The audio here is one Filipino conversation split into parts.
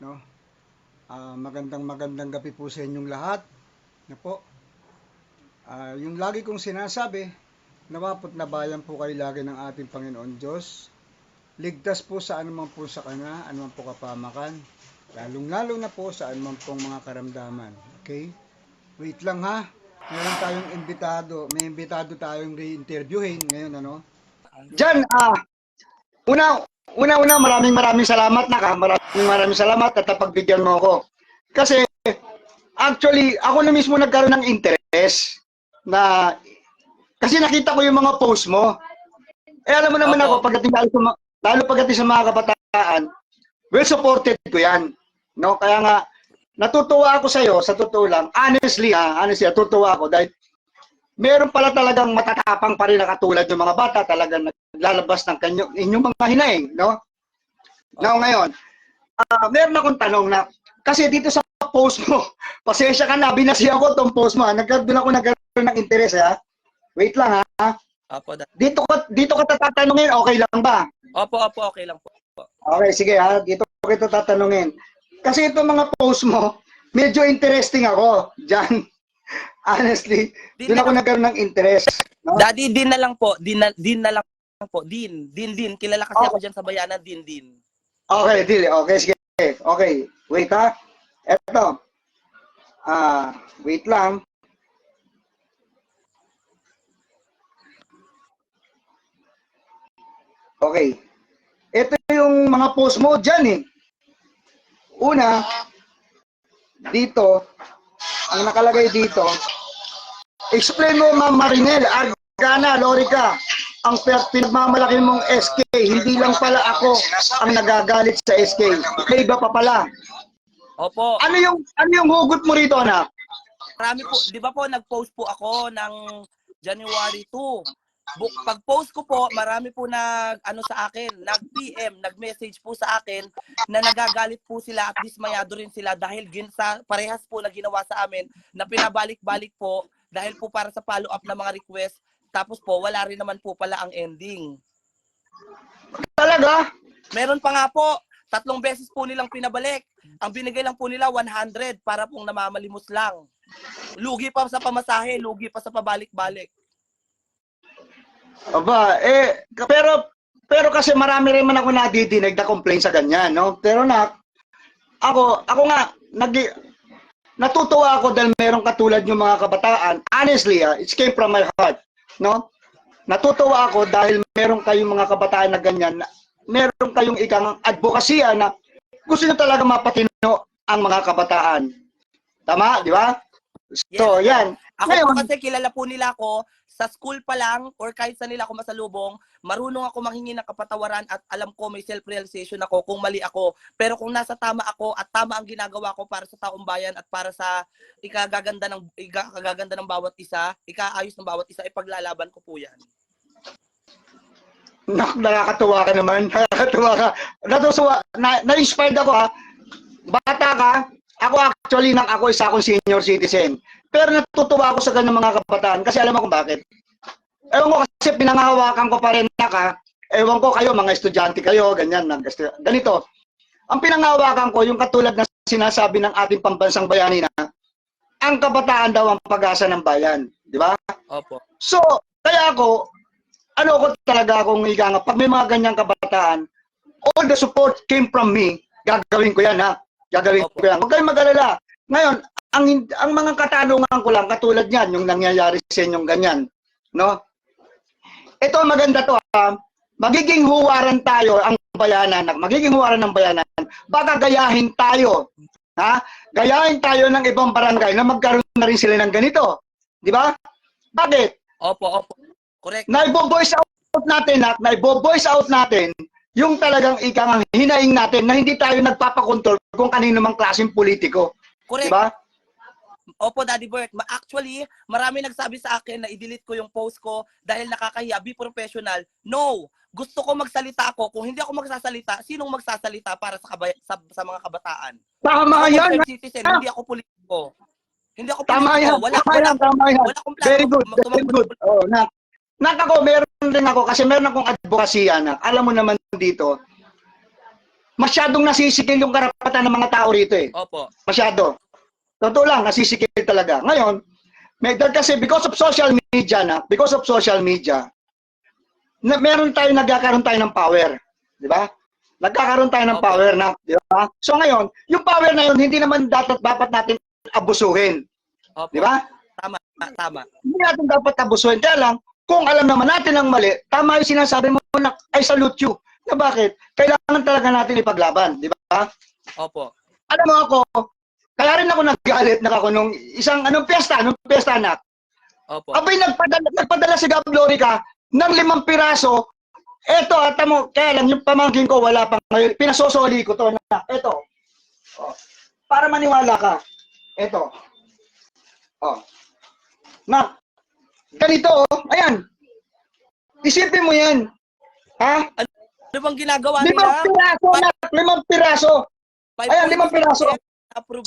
no? Magandang gabi po sa inyong lahat. Na po. Yung lagi kong sinasabi, nawapot na bayan po kayo lagi ng ating Panginoon Diyos. Ligtas po sa anuman po sa Kanya, anuman po kapamakan, lalong-lalo na po sa anuman pong mga karamdaman. Okay? Wait lang ha. Meron tayong imbitado. May imbitado tayong re-interviewin ngayon, ano? Diyan, una, maraming salamat na ka. Maraming salamat at napagbigyan mo ako. Kasi, actually, ako na mismo nagkaroon ng interest na, kasi nakita ko yung mga post mo. Alam mo naman ako, lalo pagdating sa mga kabataan, well supported ko yan. No? Kaya nga, natutuwa ako sa iyo, sa totoo lang, honestly, natutuwa ako dahil meron pala talagang matatapang pa rin na katulad ng mga bata, talagang naglalabas ng inyong mga hinaing, no? Now, ngayon, meron akong tanong na, kasi dito sa post mo, pasensya ka na, binasi ako itong post mo, doon ako nagkaroon ng interes, ha? Wait lang, ha? Opo, dito ka tatanungin, okay lang ba? Opo, okay lang po. Okay, sige, ha? Dito kita tatanungin. Kasi itong mga post mo, medyo interesting ako, dyan. Honestly, doon ako nagkaroon ng interest. No? Daddy, din na lang po. Din na lang po. Din. Kilala kasi ako dyan sa bayanan. Din. Okay, Dili. Okay, sige. Okay. Wait ha. Eto. Wait lang. Okay. Ito yung mga post mo dyan eh. Una, dito, ang nakalagay dito, explain mo, Ma'am Marinel, Argana, Lorica, ang pinagmamalaki mong SK, hindi lang pala ako ang nagagalit sa SK. May iba pa pala. Opo. Ano yung hugot mo rito, anak? Marami po, di ba po, nag-post po ako ng January 2. Pag-post ko po, marami po sa akin, nag-PM, nag-message po sa akin na nagagalit po sila at dismayado rin sila dahil parehas po na ginawa sa amin na pinabalik-balik po dahil po para sa follow-up na mga request. Tapos po, wala rin naman po pala ang ending. Talaga? Meron pa nga po, 3 beses po nilang pinabalik. Ang binigay lang po nila 100 para pong namamalimos lang. Lugi pa sa pamasahe, lugi pa sa pabalik-balik. Aba, pero kasi marami rin man ako nadidinig na complaint sa ganyan, no? Pero ako nga, natutuwa ako dahil meron katulad yung mga kabataan. Honestly, it came from my heart, no? Natutuwa ako dahil meron kayong mga kabataan na ganyan, meron kayong ikang advokasya na gusto nyo talaga mapatino ang mga kabataan. Tama, di ba? So, yan. Ako po kasi kilala po nila ako sa school pa lang or kahit sa nila ako masalubong, marunong ako manghingi ng kapatawaran at alam ko may self-realization ako kung mali ako. Pero kung nasa tama ako at tama ang ginagawa ko para sa taong bayan at para sa ikagaganda ng bawat isa, ikaayos ng bawat isa, ipaglalaban ko po yan. Nakakatuwa ka naman. Nakakatuwa ka. Na-inspired ako ha. Bata ka, ako actually ako isa akong senior citizen. Pero natutuwa ako sa ganung mga kabataan kasi alam mo kung bakit. Ewan ko kasi pinangahawakan ko pa rin ka. Ewan ko kayo, mga estudyante kayo, ganyan. Ganito. Ang pinangahawakan ko, yung katulad na sinasabi ng ating pambansang bayani na, ang kabataan daw ang pag-asa ng bayan. Di ba? Opo. So, kaya ako talaga akong iganga. Pag may mga ganyang kabataan, all the support came from me. Gagawin ko yan ha. Gagawin ko yan. Huwag kayong mag-alala. Ngayon, ang mga katanungan ko lang, katulad yan, yung nangyayari sa inyong ganyan. No? Ito, maganda to ha. Magiging huwaran tayo, ang bayanan. Magiging huwaran ng bayanan. Baka gayahin tayo. Ha? Gayahin tayo ng ibang barangay na magkaroon na rin sila ng ganito. Di ba? Bakit? Opo. Correct. Naibo-voice out natin yung talagang ikang hinaing natin na hindi tayo nagpapakontrol kung kanino mang klaseng politiko. Correct. Diba? Opo, Daddy Bert. Actually, marami nagsabi sa akin na i-delete ko yung post ko dahil nakakahiya, be professional. No! Gusto ko magsalita ako. Kung hindi ako magsasalita, sinong magsasalita para sa mga kabataan? Tama yan! Citizen, hindi ako politiko. Hindi ako politiko. Tama yan! Wala akong plano. Very good. Very good. Oh, ako, meron din ako kasi meron akong advokasya. Alam mo naman dito, masyadong nasisikil yung karapatan ng mga tao rito eh. Opo. Masyado. Totoo lang, nasisikil talaga. Ngayon, kasi because of social media nagkakaroon tayo ng power. Di ba? Nagkakaroon tayo ng Opo. power na, di ba? So ngayon, yung power na yun, hindi naman dapat natin abusuhin. Opo. Di ba? Tama. Hindi natin dapat abusuhin. Kaya lang, kung alam naman natin ang mali, tama yung sinasabi mo na, I salute you. Na bakit? Kailangan talaga natin ipaglaban. Di ba? Opo. Alam mo ako, kaya rin ako nagalit na ako nung isang, anong piyesta anak? Opo. Abay, nagpadala si Gab Lorica ng 5 piraso. Eto, mo, kaya lang, yung pamangkin ko, wala pang ngayon. Pinasosoli ko to na, eto. Oh, para maniwala ka. Eto. Oh. Na, ganito, ayan. Isipin mo yan. Ha? Ano bang ginagawa 5 nila? piraso, anak. 5 piraso. Ayan, 5 piraso. Approve.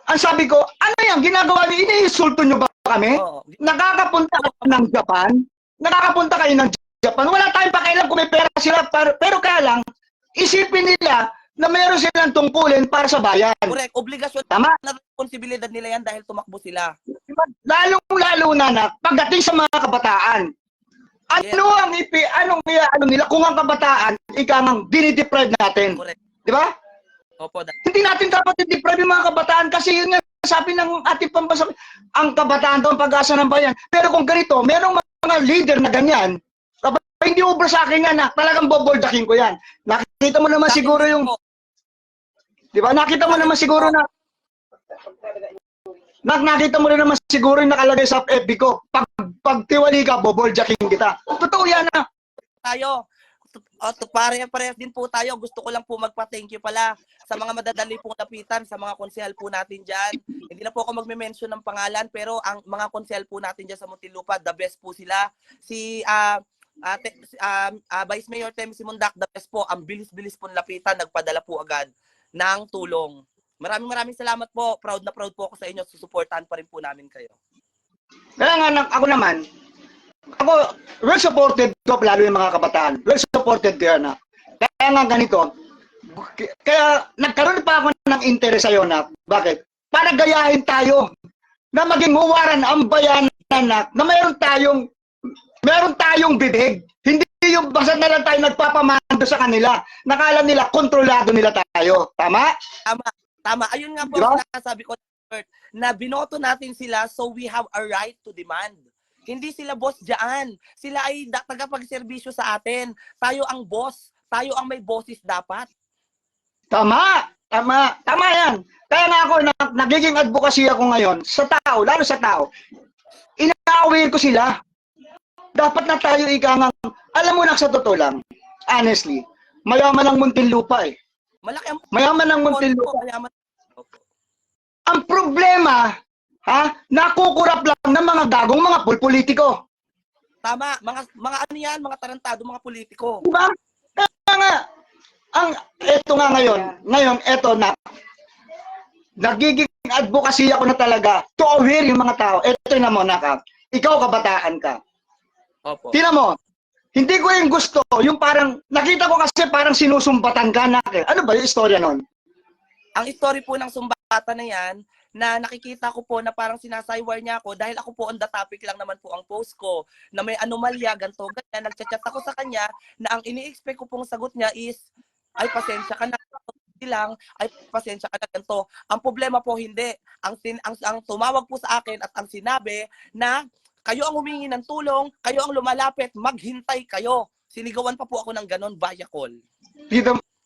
Ang sabi ko, ano yan, ginagawa niyo, iniinsulto niyo ba kami? Oo. Nakakapunta kayo ng Japan? Nakakapunta kayo ng Japan? Wala tayong pakialam kung may pera sila, pero kaya lang, isipin nila na mayroon silang tungkulin para sa bayan. Correct. Obligasyon Tama? na responsibilidad nila yan dahil tumakbo sila. Lalong-lalo na pagdating sa mga kabataan. Ano ang ano nila kung ang kabataan ikangang dinideprive natin? Correct. Di ba? Opo. Hindi natin dapat i-deprive yung mga kabataan kasi yun nga sabi ng ating pambasa, ang kabataan daw ang pag-asa ng bayan. Pero kung ganito, merong mga leader na ganyan, hindi ubra sa akin yan, talagang boboldakin ko yan. Nakita mo naman siguro yung, di ba? Nakita mo naman siguro na, nakita mo rin naman siguro yung nakalagay sa FB ko, pag tiwali ka, boboldakin kita. Totoo yan na. Tayo. Parehas din po tayo. Gusto ko lang po magpa-thank you pala sa mga madadali pong lapitan, sa mga konsehal po natin dyan. Hindi na po ako magme-mention ng pangalan, pero ang mga konsehal po natin dyan sa Muntinlupa, the best po sila. Si Vice Mayor Temi Simundak, the best po. Ang bilis-bilis po lapitan, nagpadala po agad ng tulong. Maraming salamat po. Proud na proud po ako sa inyo. Susuportahan pa rin po namin kayo. Kaya nga, ako naman, well supported ko, lalo yung mga kabataan. Well supported ko na. Kaya nga ganito, kaya nagkaroon pa ako ng interes sa'yo na, bakit? Para gayahin tayo na maging huwaran ang bayanan na meron tayong bibig. Hindi yung basta na lang tayo nagpapamando sa kanila. Nakala nila, kontrolado nila tayo. Tama? Tama. Ayun nga po, diba? Sinasabi ko na binoto natin sila so we have a right to demand. Hindi sila boss dyan. Sila ay tagapagserbisyo sa atin. Tayo ang boss. Tayo ang may bosses dapat. Tama yan. Kaya nga ako, nagiging advocacy ako ngayon sa tao, lalo sa tao. Ina-aware ko sila. Dapat na tayo ikangang, alam mo na sa totoo lang, honestly, mayaman ang Muntinlupa eh. Mayaman ang Muntinlupa. Ang problema, nakukurap lang ng mga gagong mga politiko. Tama, mga ano yan, mga tarantado, mga politiko. Diba? Kaya nga, eto nga ngayon, eto na, nagiging advocacy ako na talaga to aware yung mga tao. Eto na mo, ikaw kabataan ka. Opo. Tingnan mo, hindi ko yung gusto, yung parang, nakita ko kasi parang sinusumbatan ka na. Ano ba yung istorya nun? Ang story po ng sumbatan na yan, na nakikita ko po na parang sinasaywar niya ako dahil ako po on the topic lang naman po ang post ko na may anomalya, ganito, ganyan. Nagchat-chat ako sa kanya na ang ini-expect ko pong sagot niya is, ay pasensya ka na lang, ay pasensya ka na ganito. Ang problema po hindi. Ang tumawag po sa akin at ang sinabi na kayo ang humingi ng tulong, kayo ang lumalapit, maghintay kayo. Sinigawan pa po ako ng ganon via call.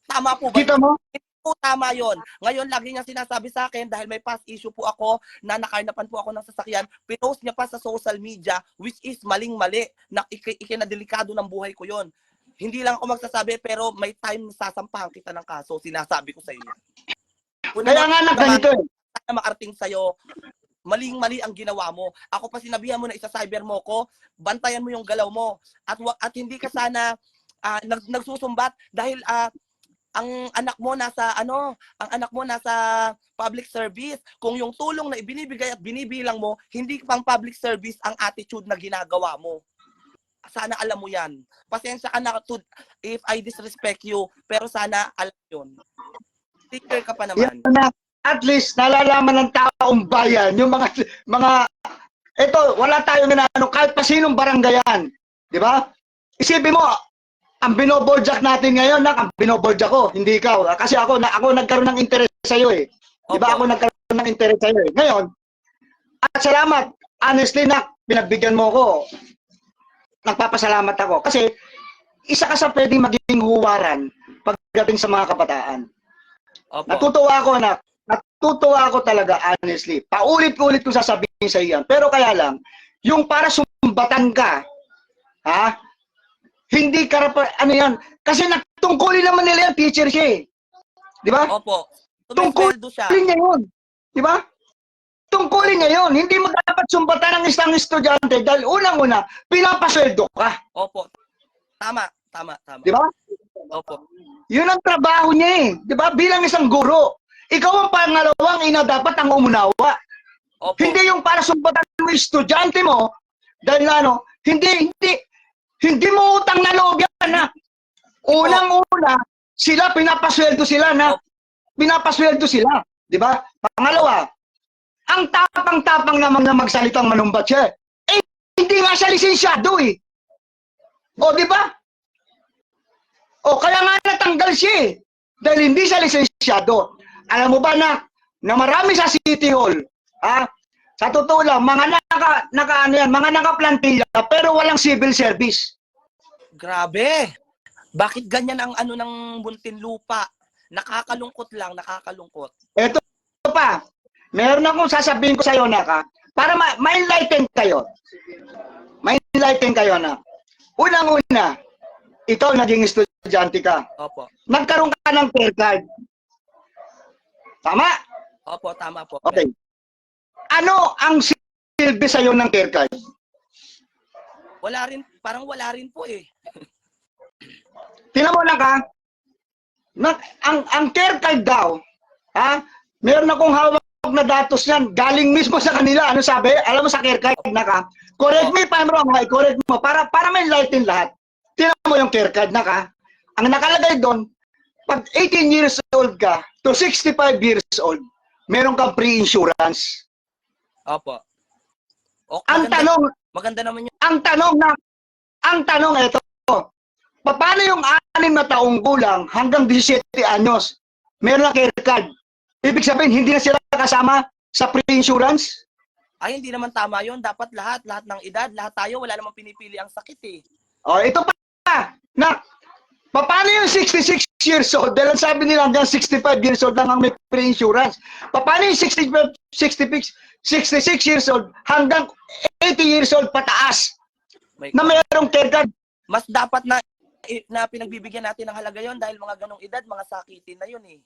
Tama po ba? Kita mo? Po, tama yon. Ngayon, lagi niya sinasabi sa akin dahil may past issue po ako na nakarnapan po ako ng sasakyan, pinost niya pa sa social media, which is maling-mali, na ikinadelikado ng buhay ko yon. Hindi lang ako magsasabi, pero may time sasampahan kita ng kaso, sinasabi ko sa iyo. Kaya nga na ganito eh. Sana makarting sa'yo, maling-mali ang ginawa mo. Ako pa sinabihan mo na isa-cyber mo ko, bantayan mo yung galaw mo. At hindi ka sana nagsusumbat dahil ang anak mo nasa public service. Kung yung tulong na ibinibigay at binibilang mo, hindi pang public service ang attitude na ginagawa mo. sana alam mo yan. Pasensya ka na if I disrespect you, pero sana alam yun. Teacher ka pa naman. Yan na, at least nalalaman ng taong bayan yung mga ito, wala tayong ano, kahit pa sinong barangayan, di ba? Isipin mo, ang binoboljak natin ngayon, ang binoboljak ko, hindi ikaw. Kasi ako nagkaroon ng interest sa iyo eh. Di ba ako nagkaroon ng interest sa iyo eh. Ngayon, at salamat, honestly nak, pinagbigyan mo ko. Nagpapasalamat ako kasi isa ka sa pwedeng maging huwaran pagdating sa mga kabataan. Opo. Natutuwa ako talaga, honestly. Paulit-ulit ko sasabihin sa iyan. Pero kaya lang, yung para sumbatan ka, ha? Hindi ano yan? Kasi natungkulin naman nila yan, teacher siya eh. Di ba? Opo. Tungkulin niya yun. Di ba? Tungkulin niya yun. Hindi mo dapat sumbatan ng isang estudyante dahil unang-una, pinapasweldo ka. Opo. Tama. Di ba? Opo. Yun ang trabaho niya eh. Di ba? Bilang isang guro. Ikaw ang pangalawang ina dapat ang umunawa. Opo. Hindi yung para sumbatan ng estudyante mo dahil ano, hindi mo utang na loob yan na. Unang-una, sila pinapasweldo sila na. Pinapasweldo sila. Di ba? Pangalawa, ang tapang-tapang naman na magsalitang manumbat siya. Eh, hindi nga siya lisensyado eh. O, di ba? O, kaya nga natanggal siya eh. Dahil hindi siya lisensyado. Alam mo ba na marami sa City Hall, ha? Sa totoo lang, mga nakaplantilla pero walang civil service. Grabe. Bakit ganyan ang ano ng Muntinlupa? Nakakalungkot lang, nakakalungkot. Ito pa, meron akong sasabihin ko sa iyo, Naka, para ma-enlighten kayo. Ma-enlighten kayo na. Unang-una, ikaw naging estudyante ka. Opo. Nagkaroon ka ng care card. Tama? Opo, tama po. Okay. Ano ang silbi sa iyo ng care card? Parang wala rin po eh. Tingnan mo na ka, ang care card daw, ha? Meron akong hawak na datos niyan, galing mismo sa kanila. Ano sabi? Alam mo sa care card na ka? Correct me if I'm wrong, ha? Correct mo para may enlighten lahat. Tingnan mo yung care card na ka. Ang nakalagay doon, pag 18 years old ka to 65 years old, meron kang pre-insurance. Opo. Okay, Ang tanong, maganda naman yun. ang tanong ito, paano yung 6 na taong gulang hanggang 17 anyos, meron na care card? Ibig sabihin, hindi na sila kasama sa pre-insurance? Ay, hindi naman tama yun. Dapat lahat ng edad, lahat tayo, wala namang pinipili ang sakit eh. O, ito pa, na, paano yung 66 years old? Dahil sabi nila hanggang 65 years old lang ang may pre-insurance. Paano yung 66 years old hanggang 80 years old pataas na mayroong care card? Mas dapat na pinagbibigyan natin ng halaga yon dahil mga ganong edad, mga sakitin na yun eh.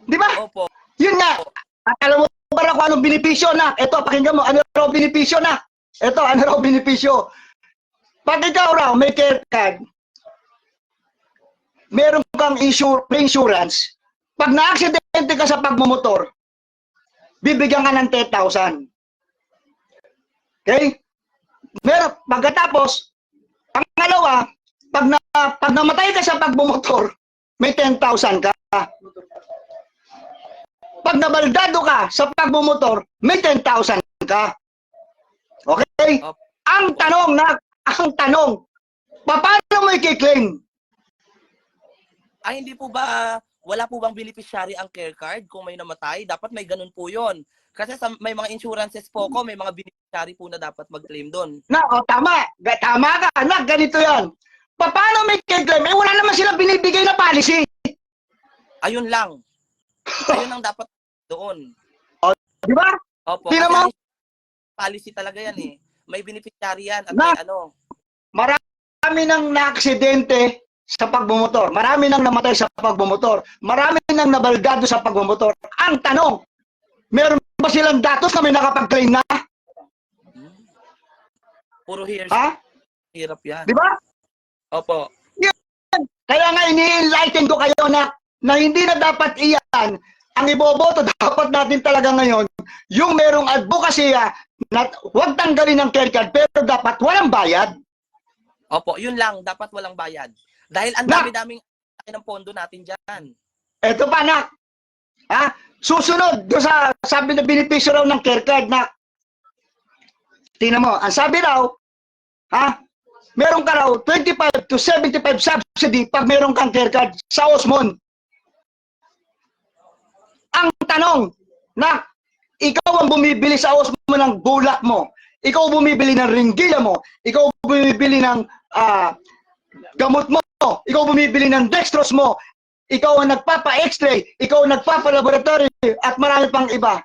Di ba? Opo. Yun nga. At alam mo ba kung anong benepisyo na? Ito, pakinggan mo. Ano raw benepisyo na? Ito, ano raw benepisyo? Pag ikaw raw may care card, meron kang pre-insurance, pag na-aksidente ka sa pagmumotor, bibigyan ka ng 10,000. Okay? Meron, pagkatapos, pangalawa, pag namatay ka sa pagmumotor, may 10,000 ka. Pag nabaldado ka sa pagmumotor, may 10,000 ka. Okay? Ang tanong, paano mo i-claim? Ay, hindi po ba, wala po bang beneficiary ang care card kung may namatay? Dapat may ganun po yon. Kasi may mga insurances po ko, may mga beneficiary po na dapat mag-claim doon. Tama. Tama ka, anak. Ganito yan. Paano may care claim? Eh, wala naman sila binibigay na policy. Ayun lang. Ayun ang dapat doon. Di ba? Opo. Di naman. Policy talaga yan eh. May beneficiary yan at may ano. Marami nang na-aksidente sa pagbumotor. Marami nang namatay sa pagbumotor. Marami nang nabaldado sa pagbumotor. Ang tanong, meron ba silang datos na may nakapag-claim na? Puro hearsay. Ha? Hirap yan. Di ba? Opo. Kaya nga ini-enlighten ko kayo na hindi na dapat iyan. Ang iboboto dapat natin talaga ngayon, yung merong advokasya na huwag tanggalin ng care card pero dapat walang bayad. Opo, yun lang. Dapat walang bayad. Dahil ang Nak! dami-daming ng pondo natin dyan. Eto pa, nak. Ha? Susunod, doon sa sabi na benepisyo raw ng care card, nak. Tingnan mo, ang sabi raw, ha? Meron ka raw 25 to 75 subsidy pag meron kang care card sa Osmond. Ang tanong, nak, ikaw ang bumibili sa Osmond ng bulak mo. Ikaw bumibili ng ringgila mo. Ikaw bumibili ng gamot mo. Ikaw bumibili ng dextrose mo. Ikaw ang nagpapa-x-ray. Ikaw ang nagpapa-laboratory at marami pang iba.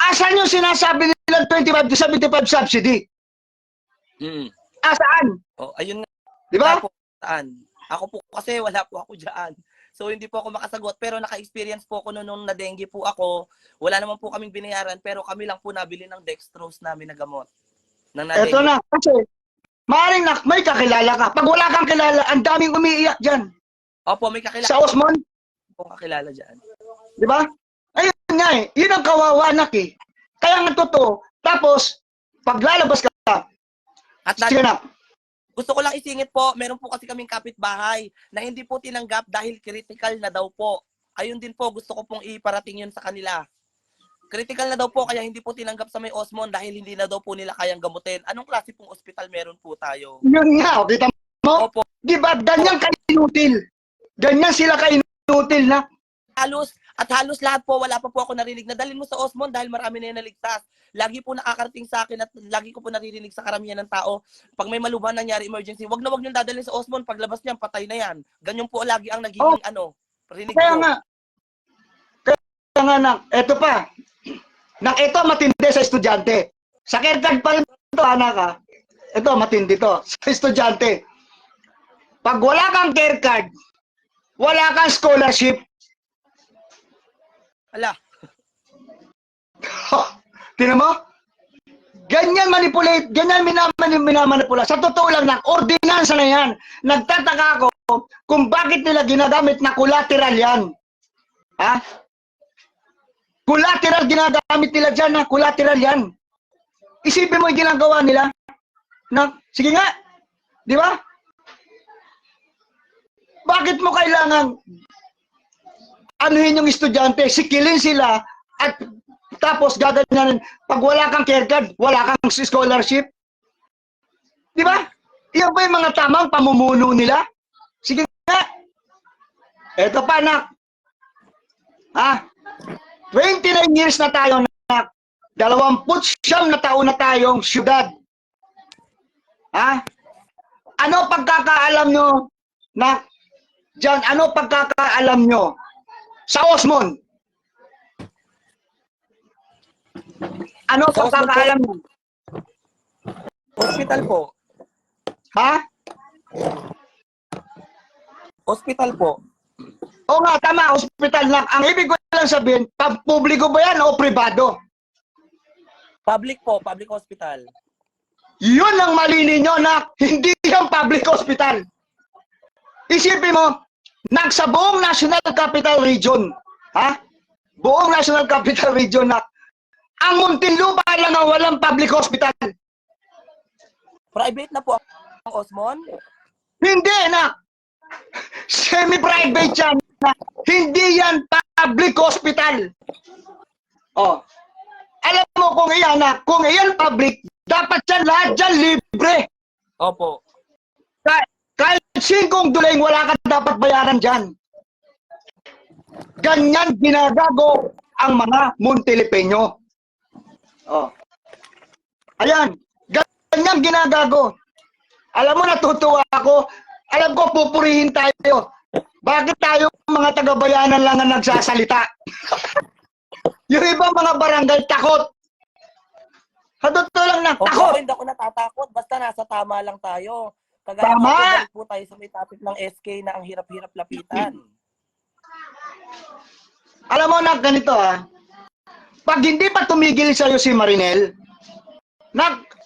Asan yung sinasabi nilang 25 to 75 subsidy? Asaan? Oh, ayun nga. Di ba? Po, saan? Ako po kasi wala po ako dyan. So hindi po ako makasagot pero naka-experience po ako nung na-dengue po ako. Wala naman po kaming binayaran pero kami lang po nabili ng dextrose namin na gamot. Eto na. Kasi maaaring nak, may kakilala ka. Pag wala kang kilala, ang daming umiiyak dyan. Opo, may kakilala. Sa Osmond. Po kakilala dyan. Di ba? Ayun nga eh. Yun ang kawawa, nak eh. Kaya nga totoo. Tapos, pag lalabas ka, At sige na. gusto ko lang isingit po, meron po kasi kaming kapitbahay na hindi po tinanggap dahil critical na daw po. Ayun din po, gusto ko pong iparating yun sa kanila. Critical na daw po, kaya hindi po tinanggap sa may Osmond dahil hindi na daw po nila kayang gamutin. Anong klase pong ospital meron po tayo? Yun nga, kita mo? Opo. Di ba? Ganyan ka-inutil. Ganyan sila ka-inutil na. Halos lahat po, wala pa po ako narinig na dalhin mo sa Osmond dahil marami na yung naligtas. Lagi po nakakarating sa akin at lagi ko po naririnig sa karamihan ng tao, pag may malubhan nangyari emergency, wag na wag niyong dadalhin sa Osmond, paglabas niyan, patay na yan. Ganyan po lagi ang nagiging rinig Kaya ko. nga, eto pa. Ito matindi sa estudyante. Sa care pa rin ito, anak ha. Ito, matindi to. Sa estudyante. Pag wala kang care card, wala kang scholarship. Ala, Tinan mo? Ganyan manipulate, ganyan minamanipula. Sa totoo lang, ordinansa na yan. Nagtataka ako kung bakit nila ginagamit na collateral yan. Ha? Collateral ginagamit nila dyan, na collateral yan. Isipin mo yung ginagawa nila. Sige nga, di ba? Bakit mo kailangan anuhin yung estudyante, sikilin sila, at tapos gaganyanin, pag wala kang care card, wala kang scholarship? Di ba? Iyan ba yung mga tamang pamumuno nila? Sige nga. Eto pa, nak. Ha? 29 years na tayo, nak. 29 na taon na tayong syudad. Ha? Ano pagkakaalam nyo, nak? Diyan, ano pagkakaalam nyo sa Osmond? Ano Sa Osmond pagkakaalam mo? hospital po. Ha? Hospital po. Oo nga, tama, hospital lang. Ang ibig ko lang sabihin, publiko ba yan o pribado? Public po, public hospital. Yun ang mali ninyo, nak. Hindi yung public hospital. Isipin mo, sa buong National Capital Region, ha? Buong National Capital Region, nak. Ang Muntinlupa lang ang walang public hospital. Private na po ang Osmond? Hindi, nak. Semi-private yan, nak. Hindi yan public hospital. Oh. Alam mo kung iyan, nak, kung iyan public, dapat yan lahat dyan libre. Opo. Kahit 5 duling, wala ka dapat bayaran dyan. Ganyan ginagago ang mga Montilipeño. Oh. Ayan. Ganyan ginagago. Alam mo, natutuwa ako. Alam ko, pupurihin tayo. Bakit tayo mga taga-bayanan lang ang nagsasalita? Yung ibang mga barangay, takot. Sa totoo lang na, Opo, takot. hindi ako natatakot. Basta nasa tama lang tayo. Kagaya Tama! nga po tayo sa may topic ng SK na ang hirap-hirap lapitan. Alam mo na, ganito ha. Pag hindi pa tumigil sa'yo si Marinel,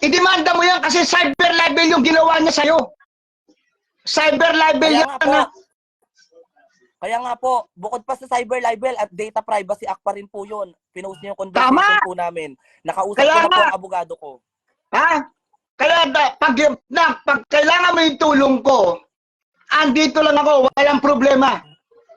idemanda mo yan kasi cyber libel yung ginawa niya sa'yo. Cyber libel yan na. Kaya nga po, bukod pa sa cyber libel at data privacy act pa rin po yun. Pinost niyo yung conversation po namin. Nakausap ko na po ang abogado ko. Ha? Kaya pag kailangan mo yung tulong ko, andito lang ako, walang problema.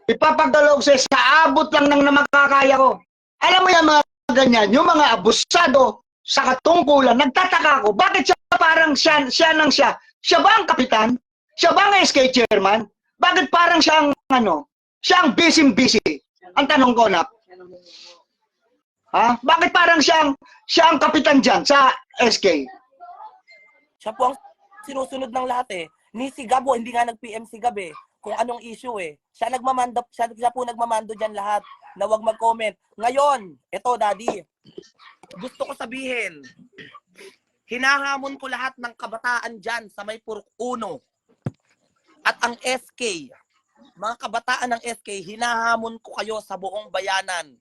Ipapagdalog sa abot lang ng makakaya ko. Alam mo yan mga ganyan, yung mga abusado sa katungkulan, nagtataka ako, bakit siya parang siya nang siya? Siya ba ang kapitan? Siya ba ang SK chairman? Bakit parang siyang siyang busy-busy? Ang tanong ko na, bakit parang siyang kapitan dyan sa SK? Siya po ang sinusunod ng lahat eh. Ni si Gabo, hindi nga nag-PM si Gab eh. Kung anong issue eh. Siya po nagmamando dyan lahat na wag mag-comment. Ngayon, ito daddy, gusto ko sabihin, hinahamon ko lahat ng kabataan dyan sa may Purok 1 at ang SK. Mga kabataan ng SK, hinahamon ko kayo sa buong bayanan.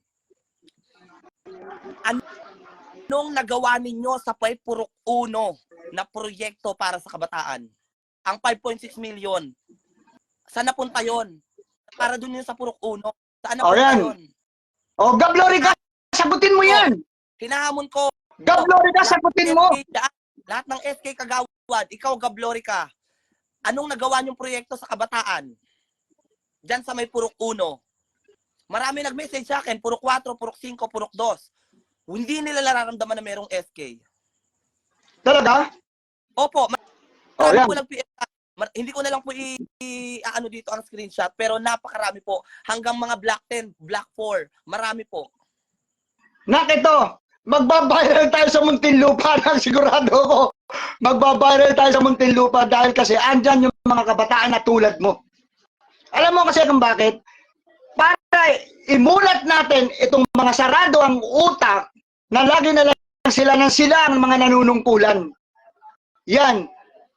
Anong nagawa ninyo sa may Purok 1 na proyekto para sa kabataan? Ang 5.6 million. Saan napunta yon? Para dun yun sa Purok 1. Saan napunta yun? O, Gablorica, sagutin mo yan. Hinahamon ko. Gablorica, sagutin mo. Lahat ng SK Kagawad, ikaw Gablorica, anong nagawa niyong proyekto sa kabataan? Diyan sa may Purok 1. Marami nag-message sa akin, Purok 4, Purok 5, Purok 2. Hindi nila nararamdaman na merong SK. Talaga? Opo, marami po nag-PM. Hindi ko na lang po ano dito ang screenshot, pero napakarami po. Hanggang mga Black 10, Black 4, marami po. Nakito, magbabiral tayo sa Muntinlupa na sigurado ko. Magbabiral tayo sa Muntinlupa dahil kasi andyan yung mga kabataan na tulad mo. Alam mo kasi kung bakit? Para imulat natin itong mga sarado ang utak na lagi na lang sila ang mga nanunungkulan. Yan.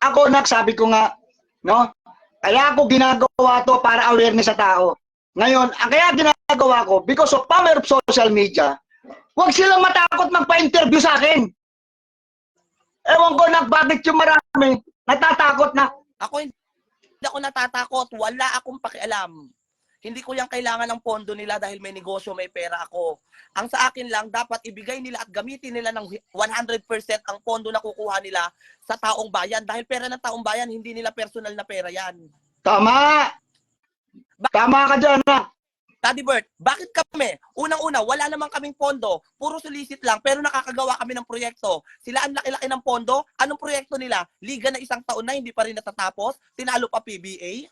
Ako sabi ko nga, no? Kaya ako ginagawa to para awareness sa tao. Ngayon, ang kaya ginagawa ko, because of power of social media, huwag silang matakot magpa-interview sa akin. Ewan ko bakit yung marami natatakot na. Ako hindi ako natatakot. Wala akong pakialam. Hindi ko yung kailangan ng pondo nila dahil may negosyo, may pera ako. Ang sa akin lang, dapat ibigay nila at gamitin nila ng 100% ang pondo na kukuha nila sa taong bayan. Dahil pera ng taong bayan, hindi nila personal na pera yan. Tama! Tama ka dyan, ha? Daddy Bert, bakit kami? Unang-una, wala naman kaming pondo. Puro solicit lang, pero nakakagawa kami ng proyekto. Sila ang laki-laki ng pondo. Anong proyekto nila? Liga na 1 taon na, hindi pa rin natatapos. Tinalo pa PBA.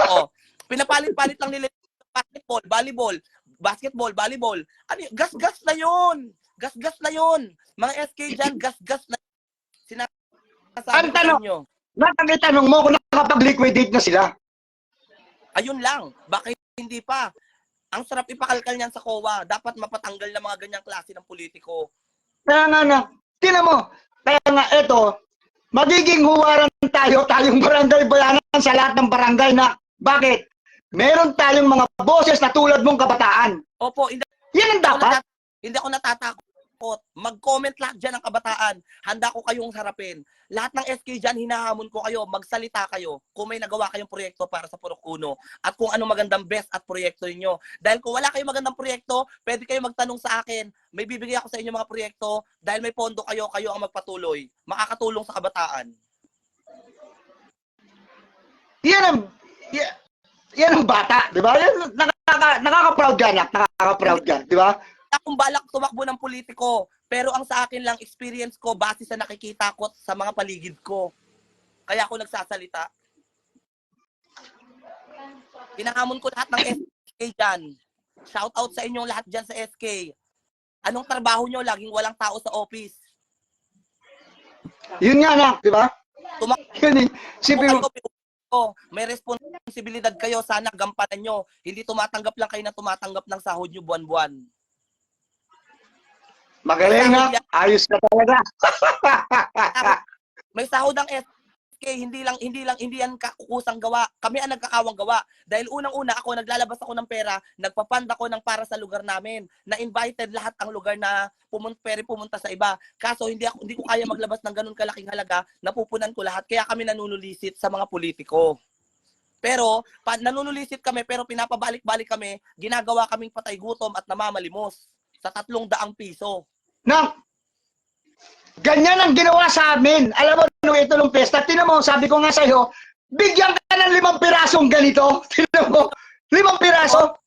O, pinapalit-palit lang nila basketball, volleyball, basketball, volleyball. Ano yun? Gas-gas na yun. Gas-gas na yun. Mga SK dyan, gas-gas na. Ang tanong mo kung nakapag-liquidate na sila. Ayun lang. Bakit hindi pa? Ang sarap ipakalkal niyan sa COA. Dapat mapatanggal na mga ganyang klase ng politiko. Kaya nga tinan mo, kaya nga ito, magiging huwaran tayong barangay bayanan sa lahat ng barangay na, bakit? Meron tayong mga boses na tulad mong kabataan. Opo, yan ang dapat. Hindi ako natatakot. Mag-comment lahat dyan ng kabataan. Handa ko kayong harapin. Lahat ng SK dyan, hinahamon ko kayo. Magsalita kayo kung may nagawa kayong proyekto para sa Purok 1 at kung ano magandang best at proyekto niyo. Dahil kung wala kayong magandang proyekto, pwede kayo magtanong sa akin. May bibigay ako sa inyo mga proyekto dahil may pondo kayo ang magpatuloy. Makakatulong sa kabataan. Yan ang bata, di ba? Yan, nakaka-proud yan, nakaka-proud yan, di ba? Akong balak tumakbo ng politiko, pero ang sa akin lang experience ko base sa nakikita ko sa mga paligid ko. Kaya ako nagsasalita. Hinahamon ko lahat ng SK dyan. Shout out sa inyong lahat dyan sa SK. Anong trabaho nyo? Laging walang tao sa office. Yun nga di ba? Yun may responsibilidad kayo, sana gampanan nyo. Hindi tumatanggap lang kayo na tumatanggap ng sahod nyo buwan-buwan. Magaling nga, ayos ka talaga. May sahod ang SK, hindi yan kakusang gawa. Kami ang nagkakawang gawa. Dahil unang-una ako, naglalabas ako ng pera, nagpapand ako ng para sa lugar namin. Na-invited lahat ang lugar na pumunta sa iba. Kaso hindi ko kaya maglabas ng ganun kalaking halaga, napupunan ko lahat. Kaya kami nanunulisit sa mga politiko. Pero, nanunulisit kami, pero pinapabalik-balik kami, ginagawa kaming patay gutom at namamalimos sa 300 piso. Ganyan ang ginawa sa amin. Alam mo, nung ito nung pesta, tinan mo, sabi ko nga sa'yo, bigyan ka ng 5 pirasong ganito. Tinan mo, 5 piraso.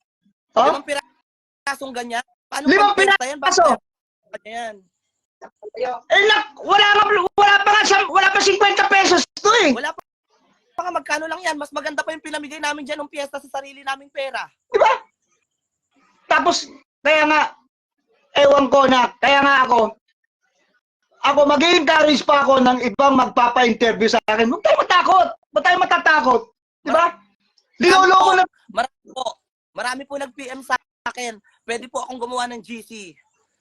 Oh? 5 pirasong ganyan? Paano 5 pang pesta yan? Bakit piraso. yan? Eh, wala pa 50 pesos to eh. Wala pa nga, magkano lang yan? Mas maganda pa yung pinamigay namin dyan ng piyesta sa sarili naming pera. Diba? Tapos, kaya nga, ewan ko na, kaya nga ako mag-i-encourage pa ako ng ibang magpapa-interview sa akin. Huwag tayo matakot. Huwag tayo matatakot. Diba? Linuloko na. Marami po nag-PM sa akin. Pwede po akong gumawa ng GC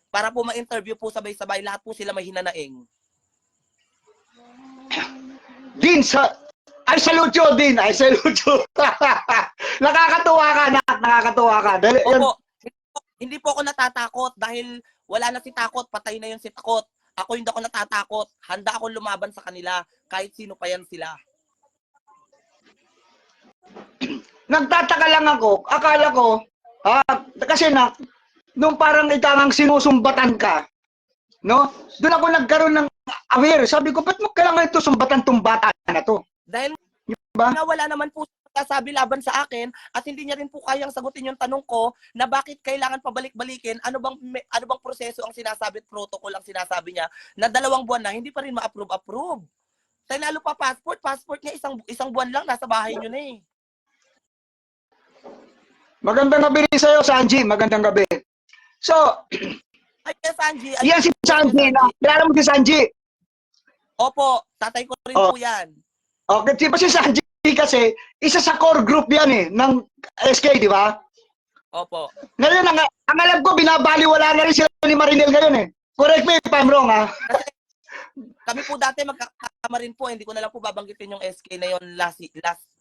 para po ma-interview po sabay-sabay. Lahat po sila may hinanaing. Din, I salute you, Din. I salute you. Nakakatuwa ka, nakakatuwa ka. Dahil, Opo, hindi po ako natatakot dahil wala na si takot, patay na yung si takot. Ako hindi ako natatakot. Handa akong lumaban sa kanila kahit sino pa yan sila. Nagtataka lang ako, akala ko, kasi nung parang itangang sinusumbatan ka, no? Doon ako nagkaroon ng aware. Sabi ko, ba't mo kailangan ito sumbatan tong bata na to? Dahil Diba? nga wala naman po sabi laban sa akin at hindi niya rin po kayang sagutin yung tanong ko na bakit kailangan pabalik-balikin, ano bang proseso ang sinasabi at protocol ang sinasabi niya na 2 buwan na hindi pa rin ma-approve. Lalo pa passport niya isang buwan lang nasa bahay niyo na eh. Magandang gabi rin sa'yo, Sanji. Magandang gabi. So, Ay, Sanji. yan si Sanji. Kilala mo si Sanji? Opo, tatay ko rin po yan. Okay, si Sanji kasi, isa sa core group yan eh, ng SK, di ba? Opo. Ngayon, ang alam ko, binabaliwala na rin sila ni Marinel ngayon eh. Correct me if I'm wrong, ha? Kasi kami po dati magkakama rin po, hindi ko na lang po babanggitin yung SK na yon last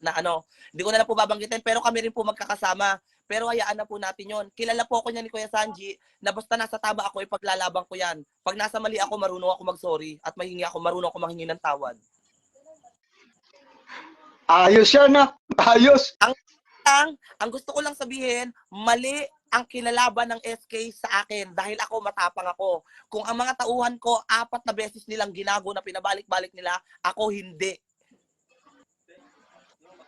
na ano. Hindi ko na lang po babanggitin, pero kami rin po magkakasama. Pero hayaan na po natin yon. Kilala po ako niya ni Kuya Sanji na basta nasa tama ako, ipaglalabang ko yan. Pag nasa mali ako, marunong ako mag-sorry at marunong ako manghingi ng tawad. Ayos yan, ha? Ayos. Ang gusto ko lang sabihin, mali ang kinalaban ng SK sa akin dahil ako matapang ako. Kung ang mga tauhan ko, 4 na beses nilang ginago na pinabalik-balik nila, ako hindi.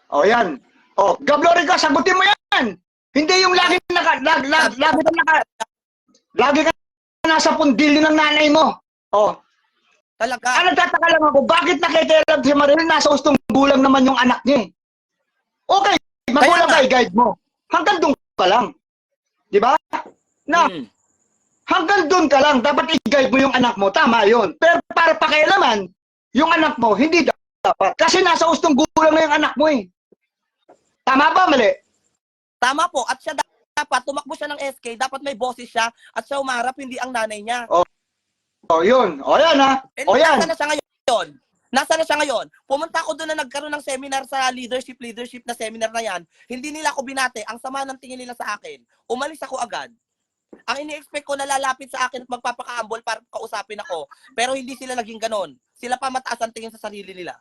O yan. O, Gablorica, sagutin mo yan. Hindi yung lagi ka nasa pundilyo ng nanay mo. O. Talaga. Nagtataka lang ako, bakit nakikialam si Marilyn, nasa ustong gulang naman yung anak niya eh. Okay, magulang ka, i-guide mo. Hanggang doon ka lang. Di ba? Hanggang doon ka lang, dapat i-guide mo yung anak mo, tama yun. Pero para pakialaman, yung anak mo, hindi dapat. Kasi nasa ustong gulang na yung anak mo eh. Tama ba, mali? Tama po, at siya dapat, tumakbo siya ng SK, dapat may boses siya, at siya umarap, hindi ang nanay niya. O yun, o yan ha. O yan. Nasaan na siya ngayon? Nasaan na siya ngayon? Pumunta ako doon na nagkaroon ng seminar sa leadership na seminar na yan. Hindi nila ako binate. Ang sama ng tingin nila sa akin. Umalis ako agad. Ang ini-expect ko na lalapit sa akin at magpapakaambol para kausapin ako. Pero hindi sila naging ganon. Sila pa mataas ang tingin sa sarili nila.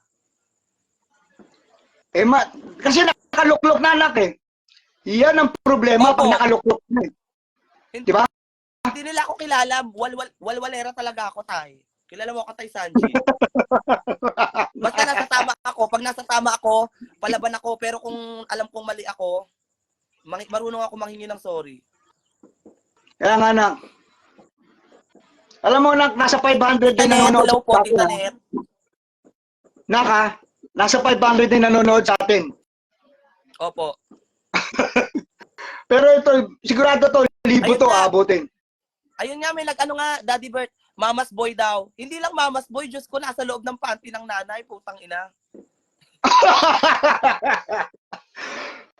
Kasi nakaluklok na anak eh. Yan ang problema. Opo. Pag nakaluklok na eh. Di ba? Hindi nila ako kilala. Walwalera talaga ako, tay. Kilala mo ako, tay Sanji. Basta nasa tama ako. Pag nasa tama ako, palaban ako. Pero kung alam kong mali ako, marunong ako manghingi ng sorry. Kaya nga na. Alam mo, nasa 500 din nanonood Hello po, sa Tita atin. Net. Nasa 500 din nanonood sa atin. Opo. Pero ito, sigurado to, libo Ayun to na. abutin. Ayun nga, may nag-ano nga, Daddy Bert, Mama's Boy daw. Hindi lang Mama's Boy, Diyos ko, nasa loob ng panty ng nanay, putang ina.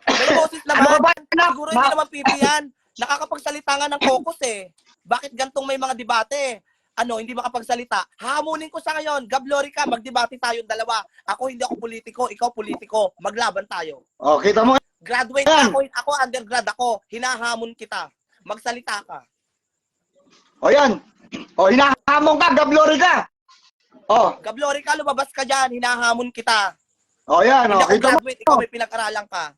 May boses naman. Siguro hindi naman pipi yan. Nakakapagsalita nga ng caucus eh. Bakit gantong may mga debate? Hindi makapagsalita. Hahamunin ko sa ngayon. Gablorica, magdebate tayong dalawa. Ako hindi ako politiko, ikaw politiko. Maglaban tayo. O, kita mo. Graduate na ako, undergrad ako. Hinahamon kita. Magsalita ka. O yan. O, hinahamon ka, Gablorica. O. Gablorica, lumabas ka dyan. Hinahamon kita. O yan. Hindi O, ako kita mo. graduate, ikaw may pinag-aralan ka.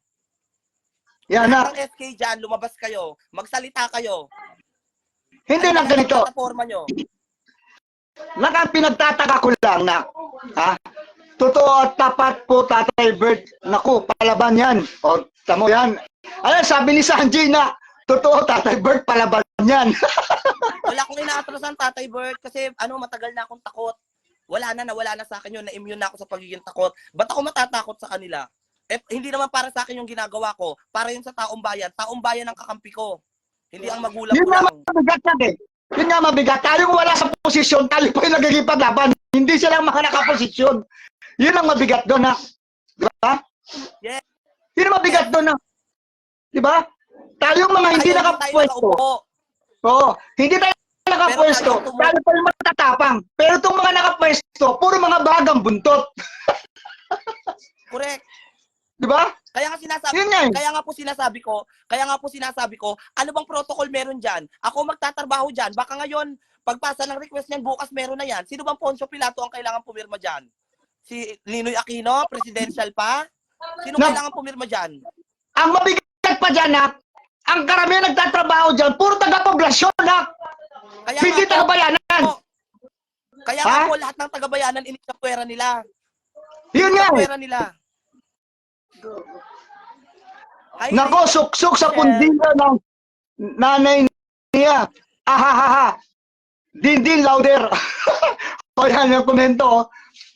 Yan na. Ang SK dyan, lumabas kayo. Magsalita kayo. Hindi Ano lang ganito. plataforma nyo? Pinagtataka ko lang na, ha? Totoo at tapat po, Tatay Bert. Naku, palaban yan. O, tamo yan. Ayan, sabi ni Sanji na, totoo, Tatay Bert, palaban yan. Wala akong inaatrasan, Tatay Bert, kasi matagal na akong takot. Nawala na sa akin yun, na-immune na ako sa pagiging takot. Ba't ako matatakot sa kanila? Hindi naman para sa akin yung ginagawa ko, para yun sa taong bayan. Taong bayan ang kakampi ko. Hindi ang magulang Yun ko nga lang. mabigat yan eh. Yun nga mabigat. Tayong wala sa posisyon, tayo po yung nagiging paglaban. Hindi sila mga nakaposisyon. Yun ang mabigat doon, ha? Di ba? Yes. Yun ang mabigat doon, ha? Di ba? Tayong mga hindi Tayo nakapwesto. nakaupo. Oo, hindi tayo nakapwesto. Tayo pa yung matatapang. Pero itong mga nakapwesto, puro mga bagang buntot. Correct. Di ba? Kaya Yun nga eh. kaya nga po sinasabi ko, ano bang protocol meron diyan? Ako magtatrabaho diyan. Baka ngayon, pagpasa ng request niyan, bukas meron na yan. Sino bang Poncio Pilato ang kailangan pumirma diyan? Si Ninoy Aquino, presidential pa? Sino kailangan pumirma diyan? Ang mabigat pa dyan, ha? Ang karamihan nagtatrabaho dyan, puro taga-poblasyon, ha? Hindi taga-bayanan. Kaya nga po, lahat ng taga-bayanan, inisapwera nila. Yun nga eh. Inisapwera nila. Nako, suksok sa pundila ng nanay niya. Ahahaha. Din louder. O yan yung komento. Oh.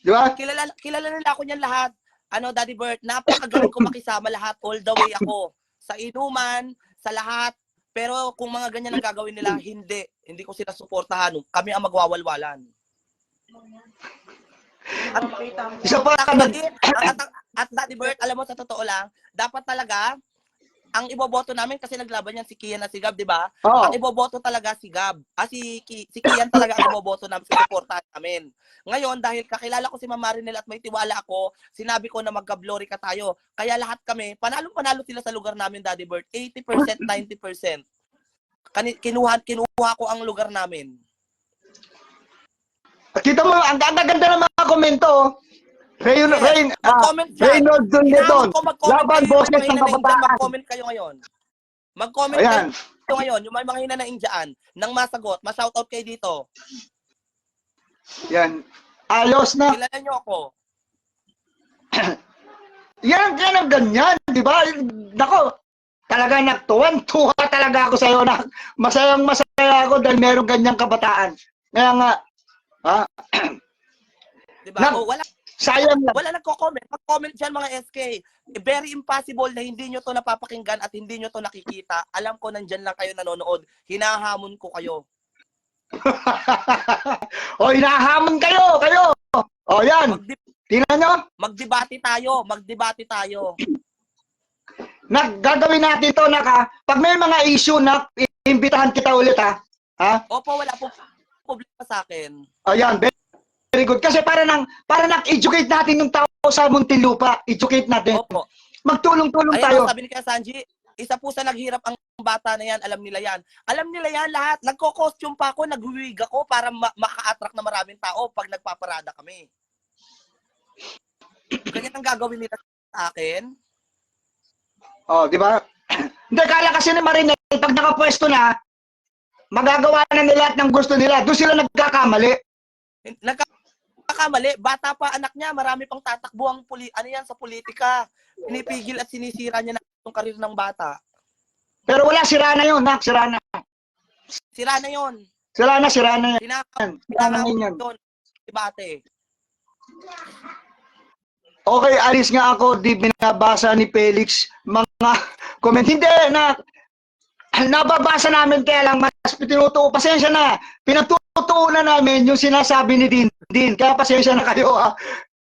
Di ba? Kilala nila ako niyan lahat. Daddy Bert, napakagaling ko makisama lahat all the way ako. Sa inuman, sa lahat. Pero kung mga ganyan ang gagawin nila, hindi ko sila suportahan. Kami ang magwawalwalan. Isa pa At Daddy Bert, alam mo sa totoo lang, dapat talaga ang iboboto namin kasi naglaban yan si Kian at si Gab, di ba? Oo. Ang iboboto talaga si Gab. Si Kian talaga ang iboboto namin, susuportahan namin. Ngayon, dahil kakilala ko si Ma'am Marinel at may tiwala ako, sinabi ko na magka-glory ka tayo. Kaya lahat kami, panalo sila sa lugar namin, Daddy Bert. 80%, 90%. Kinuha ko ang lugar namin. Kita mo, ang ganda ng mga komento. Oh. Mag-comment dyan. Reynold Dunleton. Laban boses ng kabataan. Mag-comment kayo ngayon. Mag-comment Ayan. kayo ngayon. Yung may mga hinanaing dyan, nang masagot, ma-shoutout kayo dito. Yan. Ayos na. Kilala nyo ako. Yan ang ganyan, di ba? Nako, talaga nagtuwan-tuwa talaga ako sa'yo na masayang-masaya ako dahil meron ganyang kabataan. Kaya nga, ha? Diba? Sayang lang. Wala nagko-comment. Mag-comment dyan mga SK. Very impossible na hindi nyo to napapakinggan at hindi nyo to nakikita. Alam ko nandyan lang kayo nanonood. Hinahamon ko kayo. O, hinahamon kayo. O, yan. Tingnan nyo. Magdebate tayo. Gagawin natin to, pag may mga issue na, imbitahan kita ulit, ha? Opo, wala po problema sa akin. Ayan, very good. Kasi para educate natin yung tao sa Muntinlupa. Educate natin. Opo. Magtulong-tulong Ayan, tayo. sabi ni Kuya Sanji, isa po sa naghirap ang bata na yan, alam nila yan. Alam nila yan lahat. Nagko-costume pa ako, nagwiwig ako para maka-attract na maraming tao pag nagpaparada kami. Ganyan ang gagawin nila sa akin. Oh, di ba? Hindi, kala kasi ni Marinel, pag nakapwesto na, magagawa na nila at ng gusto nila. Doon sila nagkakamali. Nagkakamali. Bata pa anak niya, marami pang tatakbo ang sa politika. Pinipigil at sinisira niya na yung karir ng bata. Pero wala, sira na yun, sira na. Sira na yun. Sira na yan. Kailangan doon. Debate. Okay, alis nga ako, di binabasa ni Felix mga comment. Hindi, nababasa namin kaya lang, mas tinutuo. Pasensya na, pinatutuunan namin yung sinasabi ni Din. Kaya pasensya na kayo.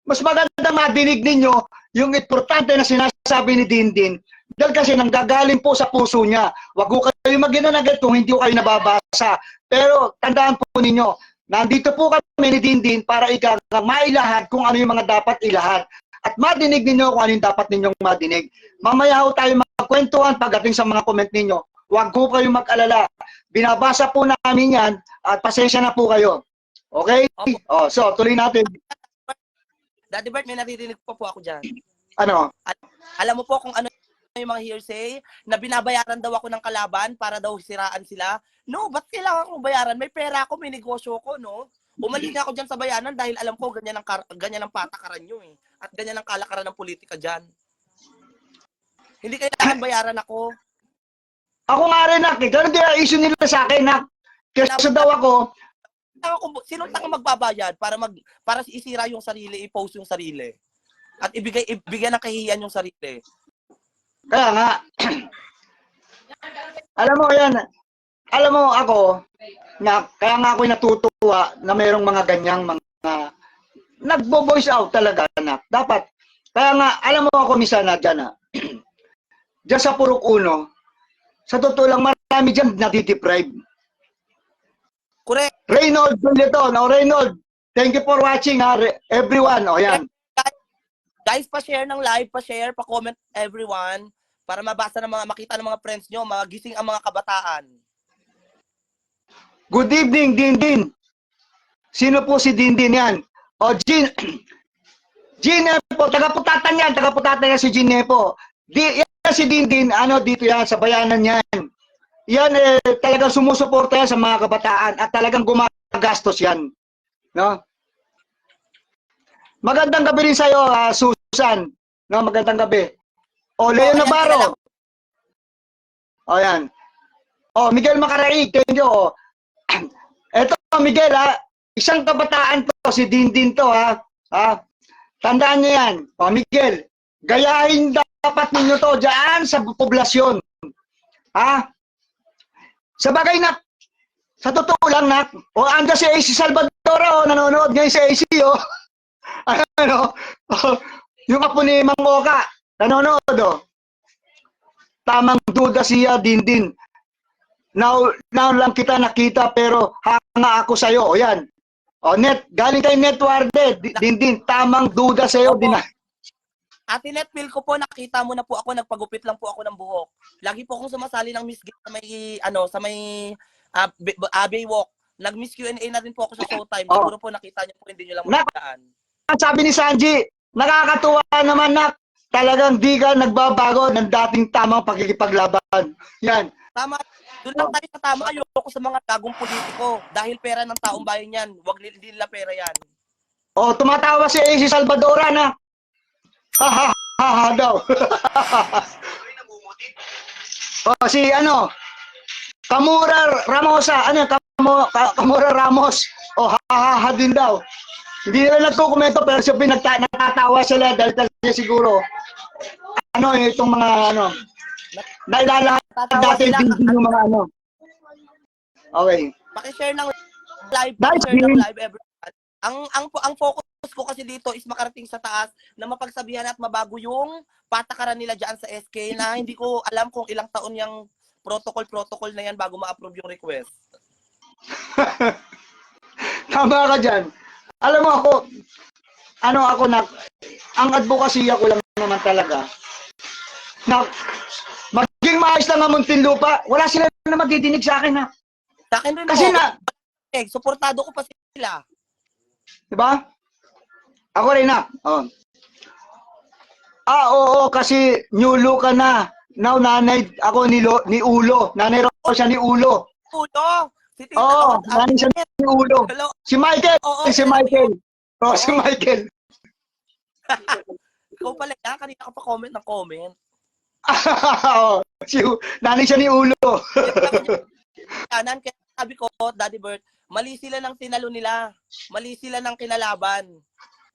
Mas maganda madinig ninyo yung importante na sinasabi ni Din. Dahil kasi nanggagaling po sa puso niya. Wag ko kayo mag-inanagat kung hindi ko kayo nababasa. Pero tandaan po ninyo, nandito po kami ni Din para mailahad kung ano yung mga dapat ilahad. At madinig ninyo kung ano yung dapat ninyong madinig. Mamaya ho tayo magkwentuhan pagdating sa mga comment ninyo. Huwag ko kayo mag-alala. Binabasa po namin yan at pasensya na po kayo. Okay? Oh, so, tuloy natin. Daddy Bert, may naririnig po ako dyan. Ano? Alam mo po kung ano yung mga hearsay na binabayaran daw ako ng kalaban para daw siraan sila? No, ba't kailangan kong bayaran? May pera ako, may negosyo ko, no? Umalis na ako dyan sa bayanan dahil alam ko ganyan ang patakaran nyo eh. At ganyan ang kalakaran ng politika dyan. Hindi kailangan bayaran ako. Ako nga rin, Nak. Ganun din ang issue nila sa akin, Nak. Kasi daw ako, Sinong tanga magbabayad para isira yung sarili, i-post yung sarili. At ibigay ng kahihiyan yung sarili. kaya nga, alam mo yan, alam mo ako, na, kaya nga ako'y natutuwa na mayroong mga ganyang mga nagbo-voice out talaga, Nak. Dapat, kaya nga, alam mo ako minsan na dyan, dyan sa Purok Uno, sa totoo lang, marami dyan natideprive. Correct. Reynold, Juliton, Reynold, thank you for watching, everyone. O yan. Guys, pa-share ng live, pa-share, pa-comment everyone para makita ng mga friends nyo, magising ang mga kabataan. Good evening, Dindin. Sino po si Dindin yan? O, Ginepo, taga-putatan yan si Ginepo. Yan si Dindin, dito yan, sa bayanan yan. Yan, talagang sumusuporta yan sa mga kabataan at talagang gumagastos yan. No? Magandang gabi rin sa'yo, Susan. No, magandang gabi. O, Leo Navarro. O, yan. O, Miguel Macaraig, thank you. O. Eto, Miguel, isang kabataan to, si Dindin to, Tandaan niyo yan. O, Miguel, gayahin dapat ninyo to dyan sa poblasyon. Sa bagay, Nak, sa totoo lang, Nak, andyan si AC Salvador, nanonood ngayon si AC, yung apo ni Mang Oka, nanonood, tamang duda siya, Dindin. Now lang kita nakita, pero hanga ako sa'yo, o yan. O, galing kay Netwarde, Dindin, tamang duda sa'yo, Ate Net, feel ko po, nakita mo na po ako, nagpagupit lang po ako ng buhok. Lagi po akong sumasali ng Miss Gay sa may Baywalk. Nag-Miss Q&A na rin po ako sa Showtime. Siguro po nakita niyo po, hindi niyo lang matandaan. Sabi ni Sanji, nakakatuwa naman, Nak. Talagang di ka nagbabago ng dating tamang pagkikipaglaban. Yan. Tama. Doon lang tayo sa tama. Ayoko sa mga gagong politiko. Dahil pera ng taong bayan yan. Hindi nila pera yan. O, tumatawa si AC Salvadora, na. Ha daw. O, si Kamura Ramosa, Kamura Ramos. O, ha din daw. Hindi nila nagkukomento, pero sabi natatawa sila dahil talaga siguro itong mga nailalahat dati din yung mga Okay. Paki-share ng live, Nice, share ng live everyone. Ang focus ko kasi dito is makarating sa taas na mapagsabihan at mabago yung patakaran nila diyan sa SK na hindi ko alam kung ilang taon yung protocol na yan bago ma-approve yung request. Tama ka dyan. Alam mo ako, ang advokasya ko lang naman talaga, na maging maayos lang ang Muntinlupa, wala sila na magdidinig sa akin, Sa akin rin kasi po, suportado ko pa sila. Diba? Ako rin, oo, kasi nyulo ka na. Now, nanay ako ni Ulo. Nanay raw siya ni Ulo. Ulo! Si Tita nanay siya ni Ulo. Hello. Si Michael! Si Michael! Si Michael! Ikaw pala yan, kanina ka pa comment ng comment. Nanay siya ni Ulo. Kaya sabi ko, Daddy Bert, mali sila ng tinalo nila. Mali sila ng kinalaban.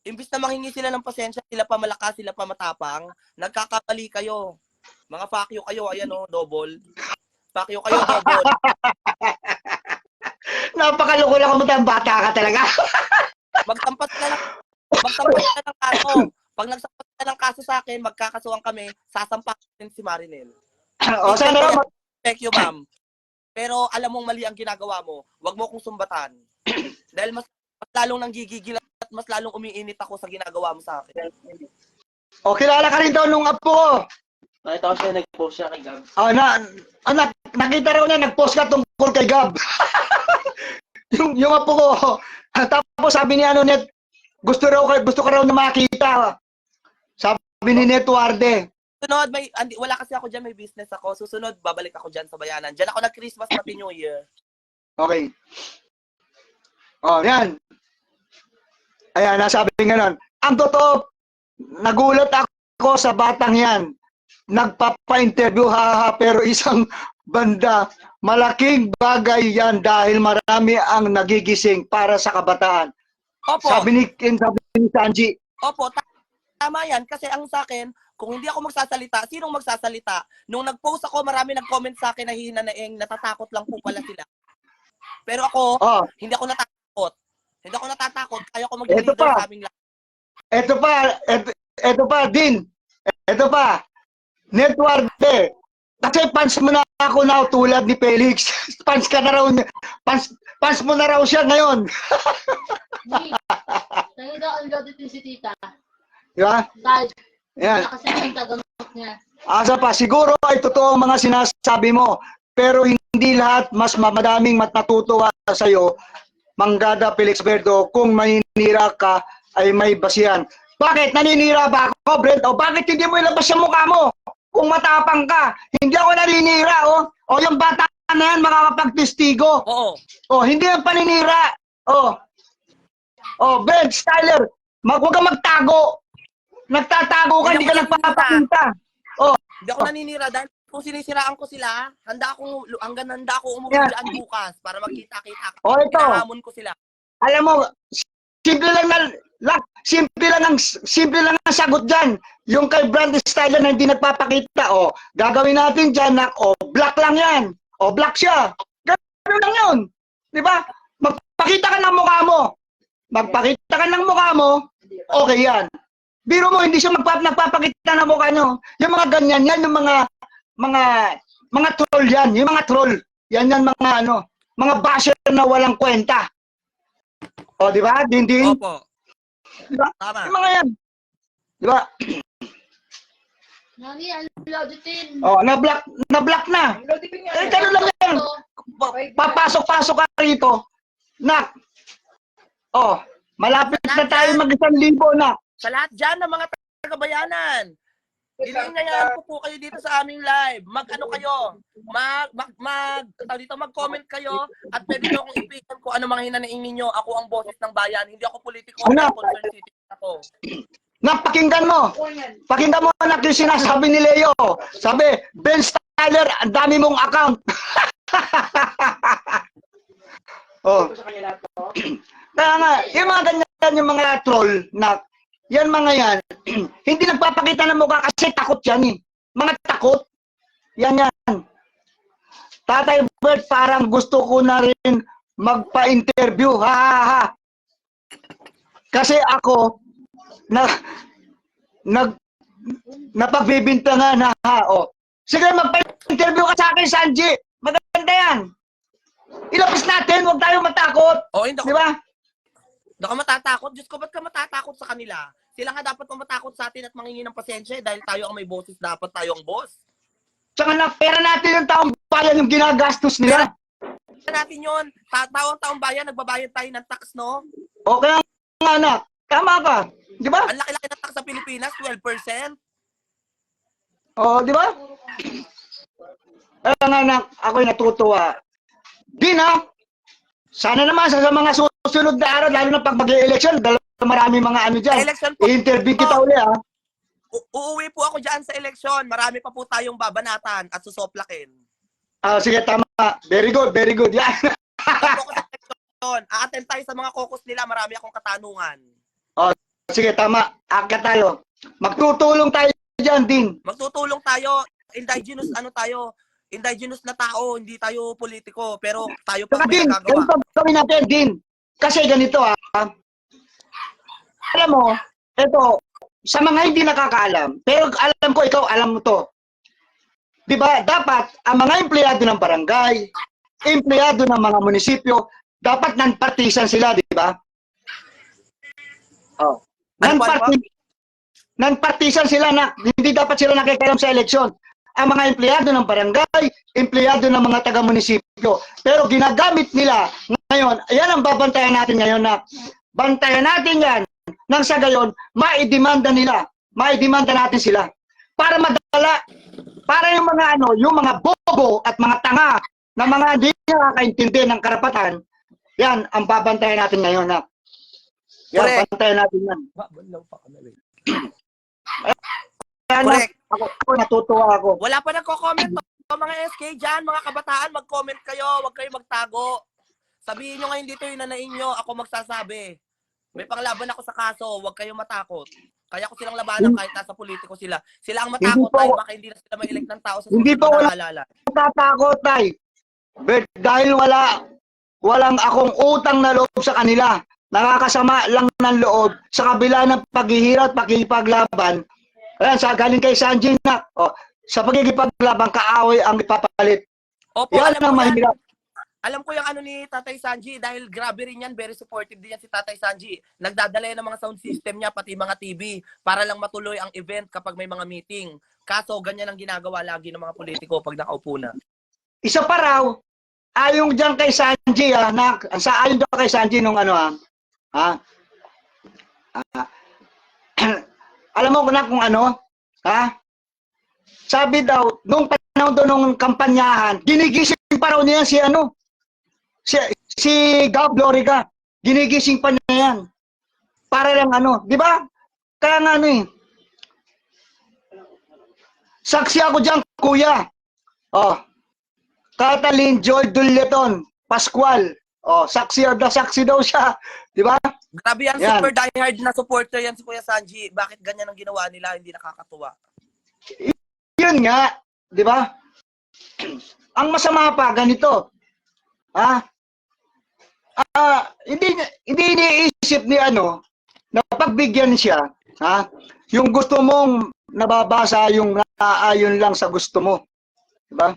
Imbis na manghingi sila ng pasensya, sila pa malakas, sila pa matapang, nagkakamali kayo. Mga fakyo kayo, ayan double. Fakyo kayo, double. Napakaloko lang mo tayong bata ka talaga. Magsampat ka ng kaso. Pag nagsampat ka ng kaso sa akin, magkakasuhan kami, sasampakin si Marinel. Sana raw. Thank you, ma'am. Pero alam mong mali ang ginagawa mo, wag mo akong sumbatan. Dahil mas lalong nanggigigil at mas lalong umiinit ako sa ginagawa mo sa akin. O, kilala ka rin daw nung apo ko. Nakita ko siya, nag-post siya kay Gab. Nakita raw niya, nag-post ka tungkol kay Gab. yung apo ko. Tapos sabi ni Net, gusto ka raw na makita. Sabi ni Netwarde. Susunod, wala kasi ako dyan, may business ako. Susunod, babalik ako dyan sa bayanan. Dyan ako nag-Christmas, Happy New Year. Okay. O, yan. Ayan, nasabi nga nun. Ang totoo, nagulat ako sa batang yan. Nagpapa-interview, haha, pero isang banda, malaking bagay yan dahil marami ang nagigising para sa kabataan. Opo. Sabi ni Sanji. Opo, tama yan. Kasi ang sa akin, kung hindi ako magsasalita, sinong magsasalita? Nung nag-post ako, marami nag-comment sa akin na hinanaing, natatakot lang po pala sila. Pero ako, Oh, hindi ako natatakot. Hindi ako natatakot. Kaya ko Ito mag-leader pa. sa aming lahat. ito pa, Din. Ito pa. Network Kasi fans mo na ako na tulad ni Felix. Fans ka na raw. Fans mo na raw siya ngayon. Talaga ang loaded din si tita. Di ba? Dahil Yan. kasi ang tagamot niya. Asa pa, siguro ay totoo ang mga sinasabi mo. Pero hindi lahat mas madaming natutuwa sa iyo, Manggada Felix Berto, kung maninira ka ay may basihan. Bakit? Naninira ba ako, Brent? O bakit hindi mo ilabas yung mukha mo? Kung matapang ka, hindi ako naninira, oh. O yung bata na yan, makakapagtestigo. Oo. O, hindi yung paninira. O, Brent, Styler, huwag kang magtago. Nagtatago ka, hindi ka nagpapakita. Hindi ako naninira dahil kung sinisiraan ko sila, handa ako umuwi Yeah. dyan bukas para magkita-kita. O, ito. Hinahamon ko sila. Alam mo, simple lang ang sagot diyan. Yung kay Brand Styler na hindi nagpapakita, gagawin natin diyan na black lang 'yan. Black siya. Ganun lang 'yun. 'Di ba? Magpakita ka ng mukha mo. Magpakita ka ng mukha mo, okay 'yan. Biro mo hindi siya nagpapakita ng mukha nyo. Yung mga ganyan yan, yung mga troll yan, yung mga troll. Yan mga basher na walang kwenta. O, di ba? Din. Opo. Di ba? Tama. Yung mga yan. Di ba? Nani, ang loaded din. Na-block na. Ganun lang yan. Papasok-pasok ka rito. Nak. Malapit na tayo mag-1,000 na. Sa lahat dyan ng mga taga-bayanan, Ilingayan po kayo dito sa aming live. Mag-ano kayo, mag-comment kayo at pwede nyo akong ipitan kung ano mga hinanaing ninyo. Ako ang boses ng bayan. Hindi ako politiko. Ano? Ako concerned citizen ako. Napakinggan mo. Pakinggan mo anak yung sinasabi ni Leo. Sabi, Ben Styler, ang dami mong account. Kaya nga, yung mga ganyan, yung mga troll na yan mga yan, hindi nagpapakita ng mukha kasi takot yan eh. Mga takot. Yan. Tatay Bert, parang gusto ko na rin magpa-interview. Ha. Kasi ako, napagbibintangan na ha. Sige, magpa-interview ka sa akin, Sanji. Maganda yan. Ilapis natin, huwag tayo matakot. Di ba? Hindi ka matatakot. Diyos ko, ba't ka matatakot sa kanila? Sila nga dapat matakot sa atin at mangingi ng pasensya dahil tayo ang may boses, dapat tayo ang boss. Tsaka na pera natin yung taong bayan yung ginagastos nila. Pera natin yun. Taong bayan, nagbabayad tayo ng tax, no? O kaya nga anak, tama ka. Di ba? Ang laki-laki ng tax sa Pilipinas, 12%. Di ba? Kaya nga anak, ako'y natutuwa. Di na, sana naman sa mga susunod na araw, lalo na pag mag-election, marami mga ano dyan. Election po. I-interview kita uli ha. Uuwi po ako dyan sa eleksyon. Marami pa po tayong babanatan at susoplakin. Sige, tama. Very good. Yan. A-attend tayo sa mga caucus nila. Marami akong katanungan. Sige, tama. Akyat tayo. Magtutulong tayo dyan din. Magtutulong tayo. Indigenous na tao. Hindi tayo politiko. Pero tayo pa may Din, nagagawa. ganito gawin natin din. Kasi ganito alam mo, ito, sa mga hindi nakakaalam, pero alam ko, ikaw, alam mo to. Diba, dapat, ang mga empleyado ng barangay, empleyado ng mga munisipyo, dapat non-partisan sila, diba? Non-partisan sila na, hindi dapat sila nakikialam sa eleksyon. Ang mga empleyado ng barangay, empleyado ng mga taga-munisipyo. Pero ginagamit nila ngayon, ayan ang babantayan natin ngayon na, bantayan natin yan, nang sa gayon, maidemanda natin sila. Para madala, para yung mga bobo at mga tanga na mga hindi nakakaintindi ng karapatan, yan ang babantayan natin ngayon na. Yan, Correct. pantayan natin yan. Kaya na, Correct. ako natutuwa ako. Wala pa nagko-comment mga SK dyan, mga kabataan, mag-comment kayo, huwag kayo magtago. Sabihin nyo ngayon dito yung nanain nyo, ako magsasabi. May panglaban ako sa kaso, huwag kayo matakot. Kaya ko silang labanan kahit nasa politiko sila. Sila ang matakot Hindi po- dahil baka hindi na sila ma-elect ng tao sa Hindi susunod po na wala- halalan. Natatakot, tay. But dahil walang akong utang na loob sa kanila. Nakakasama lang ng loob sa kabila ng paghihirap, pakikipaglaban. Ayan, sa galing kay Sanji na, sa pagkikipaglaban, kaaway ang ipapalit. Opo, Yan alam ang ko yan. mahirap. Alam ko yung ano ni Tatay Sanji dahil grabe rin yan, very supportive din yan si Tatay Sanji. Nagdadala yan ng mga sound system niya, pati mga TV, para lang matuloy ang event kapag may mga meeting. Kaso, ganyan ang ginagawa lagi ng mga politiko pag nakaupo na. Isa pa raw, ayon dyan kay Sanji, ayon dyan kay Sanji nung alam mo na kung ano, sabi daw, nung panahon doon nung kampanyahan, ginigising pa raw niya si Gab Loriga, ginigising pa niya yan. Para lang di ba? Kaya nga saksi ako dyan, kuya. Catalin Joy Duleton, Pascual. Saksi daw siya. Di ba? Grabe yan, Yan. super diehard na supporter yan si Kuya Sanji. Bakit ganyan ang ginawa nila? Hindi nakakatuwa. Yun nga, di ba? Ang masama pa, ganito. Hindi iniisip ni na pagbigyan siya, yung gusto mong nababasa, yung naaayon lang sa gusto mo. Di ba?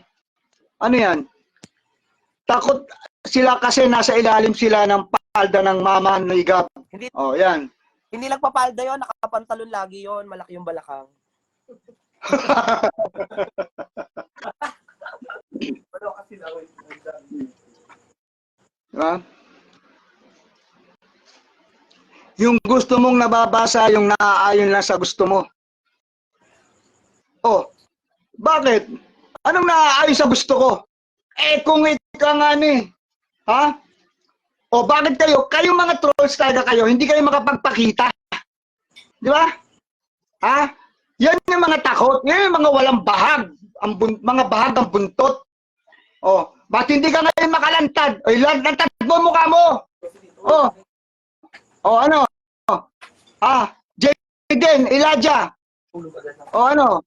Ano yan? Takot sila kasi nasa ilalim sila ng palda ng mama ni Gab. Hindi, Yan. hindi nagpapalda yon, nakapantalon lagi yon, malaki yung balakang. Diba? Yung gusto mong nababasa, yung naaayon lang sa gusto mo. Bakit? Anong naaayon sa gusto ko? Kung ikaw nga bakit kayong mga trolls talaga kayo, hindi kayo makapagpakita. Di ba? Yan yung mga takot, yan yung mga walang bahag, mga bahag ang buntot. Ba't hindi ka ngayon makalantad? Lantad mo mukha mo. Ano? Jaden, Elijah. Ano?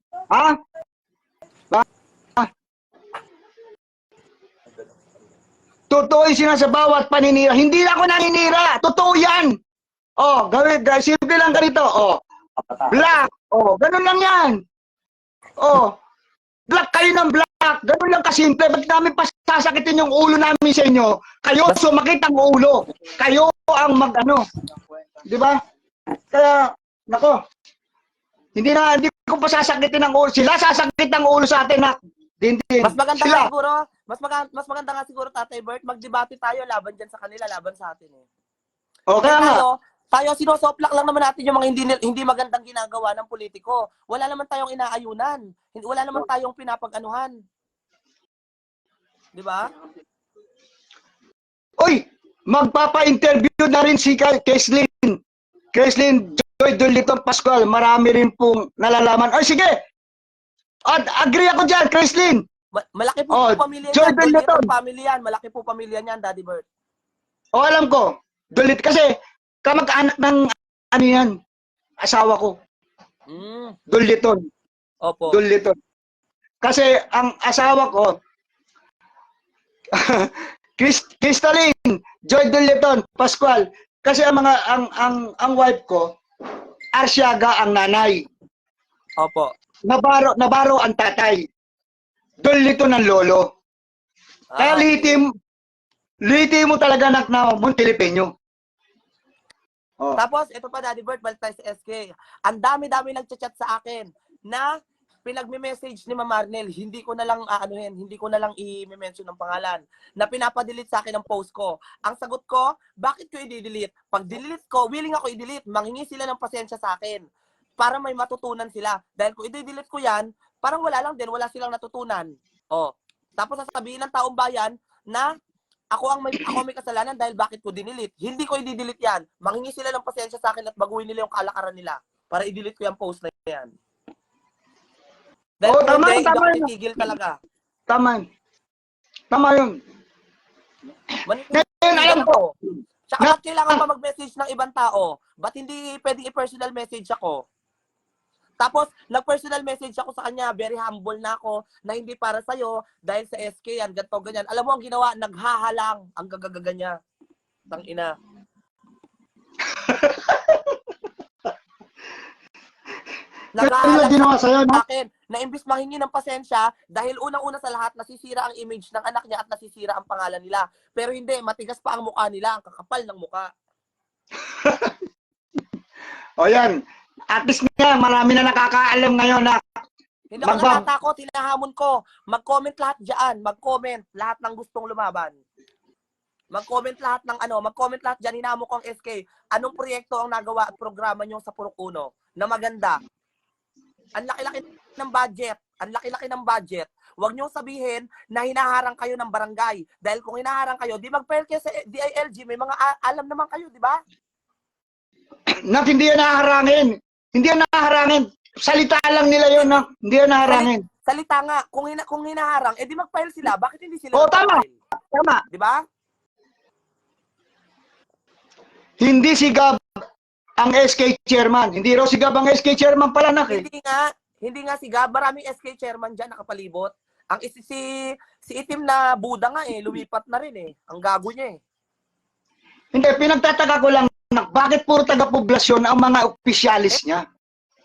Totoo yung sinasa bawat paninira. Hindi ako naninira. Totoo yan. Simple lang ganito. Black. Ganun lang yan. Black kayo ng black. Ganun lang kasimple. Ba't namin pasasakitin yung ulo namin sa inyo? Kayo sumakit ang ulo. Kayo ang Di ba? Kaya, nako. Hindi ko pasasakitin ang ulo. Sila sasakit ang ulo sa atin na. Mas maganda nga siguro, mas maganda nga siguro, Tatay Bert, magdebate tayo laban dyan sa kanila, laban sa atin eh. Kaya nga. Tayo sinosoplak lang naman natin yung mga hindi magandang ginagawa ng politiko. Wala naman tayong inaayunan. Wala naman tayong pinapag-anuhan. Di ba? Magpapa-interview na rin si Kreslin Joy Duliton Pascual. Marami rin pong nalalaman. Sige! Agree ako dyan, Kreslin. Malaki po pamilya Joy niyan. Duliton. Pamilya yan. Malaki po pamilya niyan, Daddy Bert. Alam ko. Kasi kamag-anak ng yan, asawa ko. Duliton. Opo. Duliton. Kasi ang asawa ko, Crystalline Joy Duliton Pascual. Kasi ang wife ko, Arsiaga ang nanay. Opo. Navarro ang tatay. Duliton ang lolo. Kaya liti mo talaga na Montilipeño. Tapos, ito pa, Daddy Bert, balik tayo sa SK. Ang dami-dami nagchat-chat sa akin na pinagme-message ni Ma'am Marnel, hindi ko na lang i-mention ng pangalan, na pinapadelete sa akin ang post ko. Ang sagot ko, bakit ko i-delete? Pag delete ko, willing ako i-delete, manghingi sila ng pasensya sa akin para may matutunan sila. Dahil kung i-delete ko yan, parang wala lang din, wala silang natutunan. Tapos sasabihin ng taong bayan na ako may kasalanan dahil bakit ko dinilit. Hindi ko i-delete yan. Manghingi sila ng pasensya sa akin at baguhin nila yung kalakaran nila para i-delete ko yung post na yan. Dahil tama, hindi tama ako yun. titigil talaga. Tama. Tama yun. Ngayon, alam ko. Tsaka ba't kailangan pa mag-message ng ibang tao? Ba't hindi pwedeng i-personal message ako? Tapos, nag-personal message ako sa kanya, very humble na ako, na hindi para sa'yo, dahil sa SK yan, ganito, ganyan. Alam mo ang ginawa, naghahalang ang gagagaga niya. Tangina. Naghahalang ginawa sa'yo, no? sa akin, na imbis manghingi ng pasensya, dahil unang-una sa lahat, nasisira ang image ng anak niya at nasisira ang pangalan nila. Pero hindi, matigas pa ang mukha nila, ang kakapal ng mukha. O yan. At least nga, marami na nakakaalam ngayon na Hindi ako natatakot, hinahamon ko. Mag-comment lahat dyan. Mag-comment lahat ng gustong lumaban. Mag-comment lahat ng mag-comment lahat dyan. Hinamon ko ang SK. Anong proyekto ang nagawa at programa nyo sa Purok Uno na maganda? Ang laki-laki ng budget. Ang laki-laki ng budget. Huwag nyo sabihin na hinaharang kayo ng barangay. Dahil kung hinaharang kayo, di mag-file kayo sa DILG. May mga alam naman kayo, di ba? Nak, hindi yan naharangin. Hindi yan naharangin. Salita lang nila yun, nak. Hindi yan naharangin. Salita nga. Kung hinaharang, di mag-file sila. Bakit hindi sila Tama. mag-file? Tama. Di ba? Hindi si Gab ang SK chairman. Hindi raw si Gab ang SK chairman pala, nak. Hindi nga si Gab. Maraming SK chairman dyan nakapalibot. Ang si itim na Buda nga lumipat na rin Ang gago niya Hindi, pinagtataka ko lang, nak, bakit puro taga-poblasyon ang mga opisyalis niya?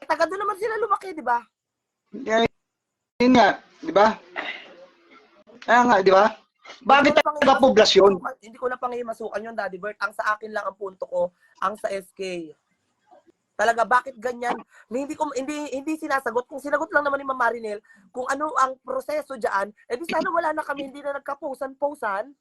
Taga doon naman sila lumaki, di ba? Yun nga, di ba? Kaya nga, di ba? Bakit taga-poblasyon? Hindi ko na pangihimasukan yun, Daddy Bert. Ang sa akin lang ang punto ko, ang sa SK. Talaga, bakit ganyan? Hindi sinasagot. Kung sinagot lang naman ni Ma'am Marinel, kung ano ang proseso dyan, di sana wala na kami, hindi na nagka-posan-posan.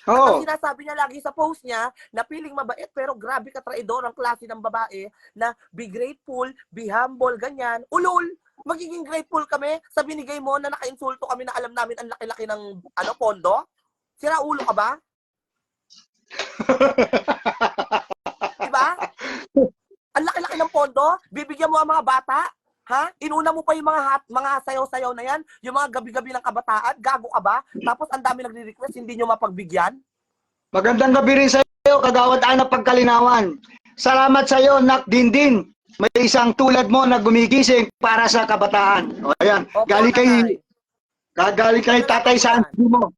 Oo. Ang sinasabi niya lagi sa post niya, na piling mabait, pero grabe ka traidor ang klase ng babae, na be grateful, be humble, ganyan. Ulol! Magiging grateful kami sa binigay mo na naka-insulto kami na alam namin ang laki-laki ng pondo? Sira ulo ka ba? Diba? Ang laki-laki ng pondo? Bibigyan mo ang mga bata? Ha? Inuna mo pa yung mga sayaw-sayaw na yan? Yung mga gabi-gabi ng kabataan? Gago ka ba? Tapos ang dami nagre-request, hindi nyo mapagbigyan? Magandang gabi rin sa iyo, Kagawad Ana Pagkalinawan. Salamat sa iyo, Nak Dindin. May isang tulad mo na gumigising para sa kabataan. O ayan, Opo, galing kay Tatay Sanji mo.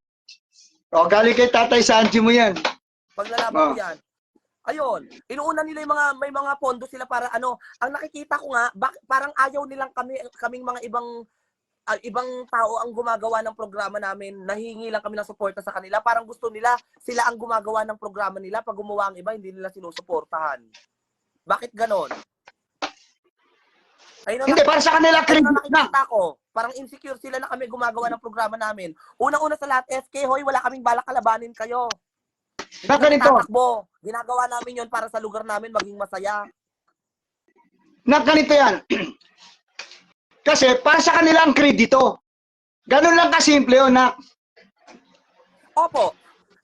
O, galing kay Tatay Sanji mo yan. Paglalaban ko yan. Ayun, inuuna nila yung may mga pondo sila para ang nakikita ko nga, parang ayaw nilang kaming mga ibang tao ang gumagawa ng programa namin, nahingi lang kami ng suporta sa kanila, parang gusto nila, sila ang gumagawa ng programa nila, pag gumawa ang iba, hindi nila sinusuportahan. Bakit ganon? Hindi, para sa kanila credit na. Nakikita ko, parang insecure sila na kami gumagawa ng programa namin. Unang-una sa lahat, SK, hoy, wala kaming balak kalabanin kayo. Na ganito. Tatakbo. Ginagawa namin yon para sa lugar namin maging masaya. Na ganito yan. Kasi para sa kanila ang kredito. Ganun lang kasimple yun, Nak. Opo.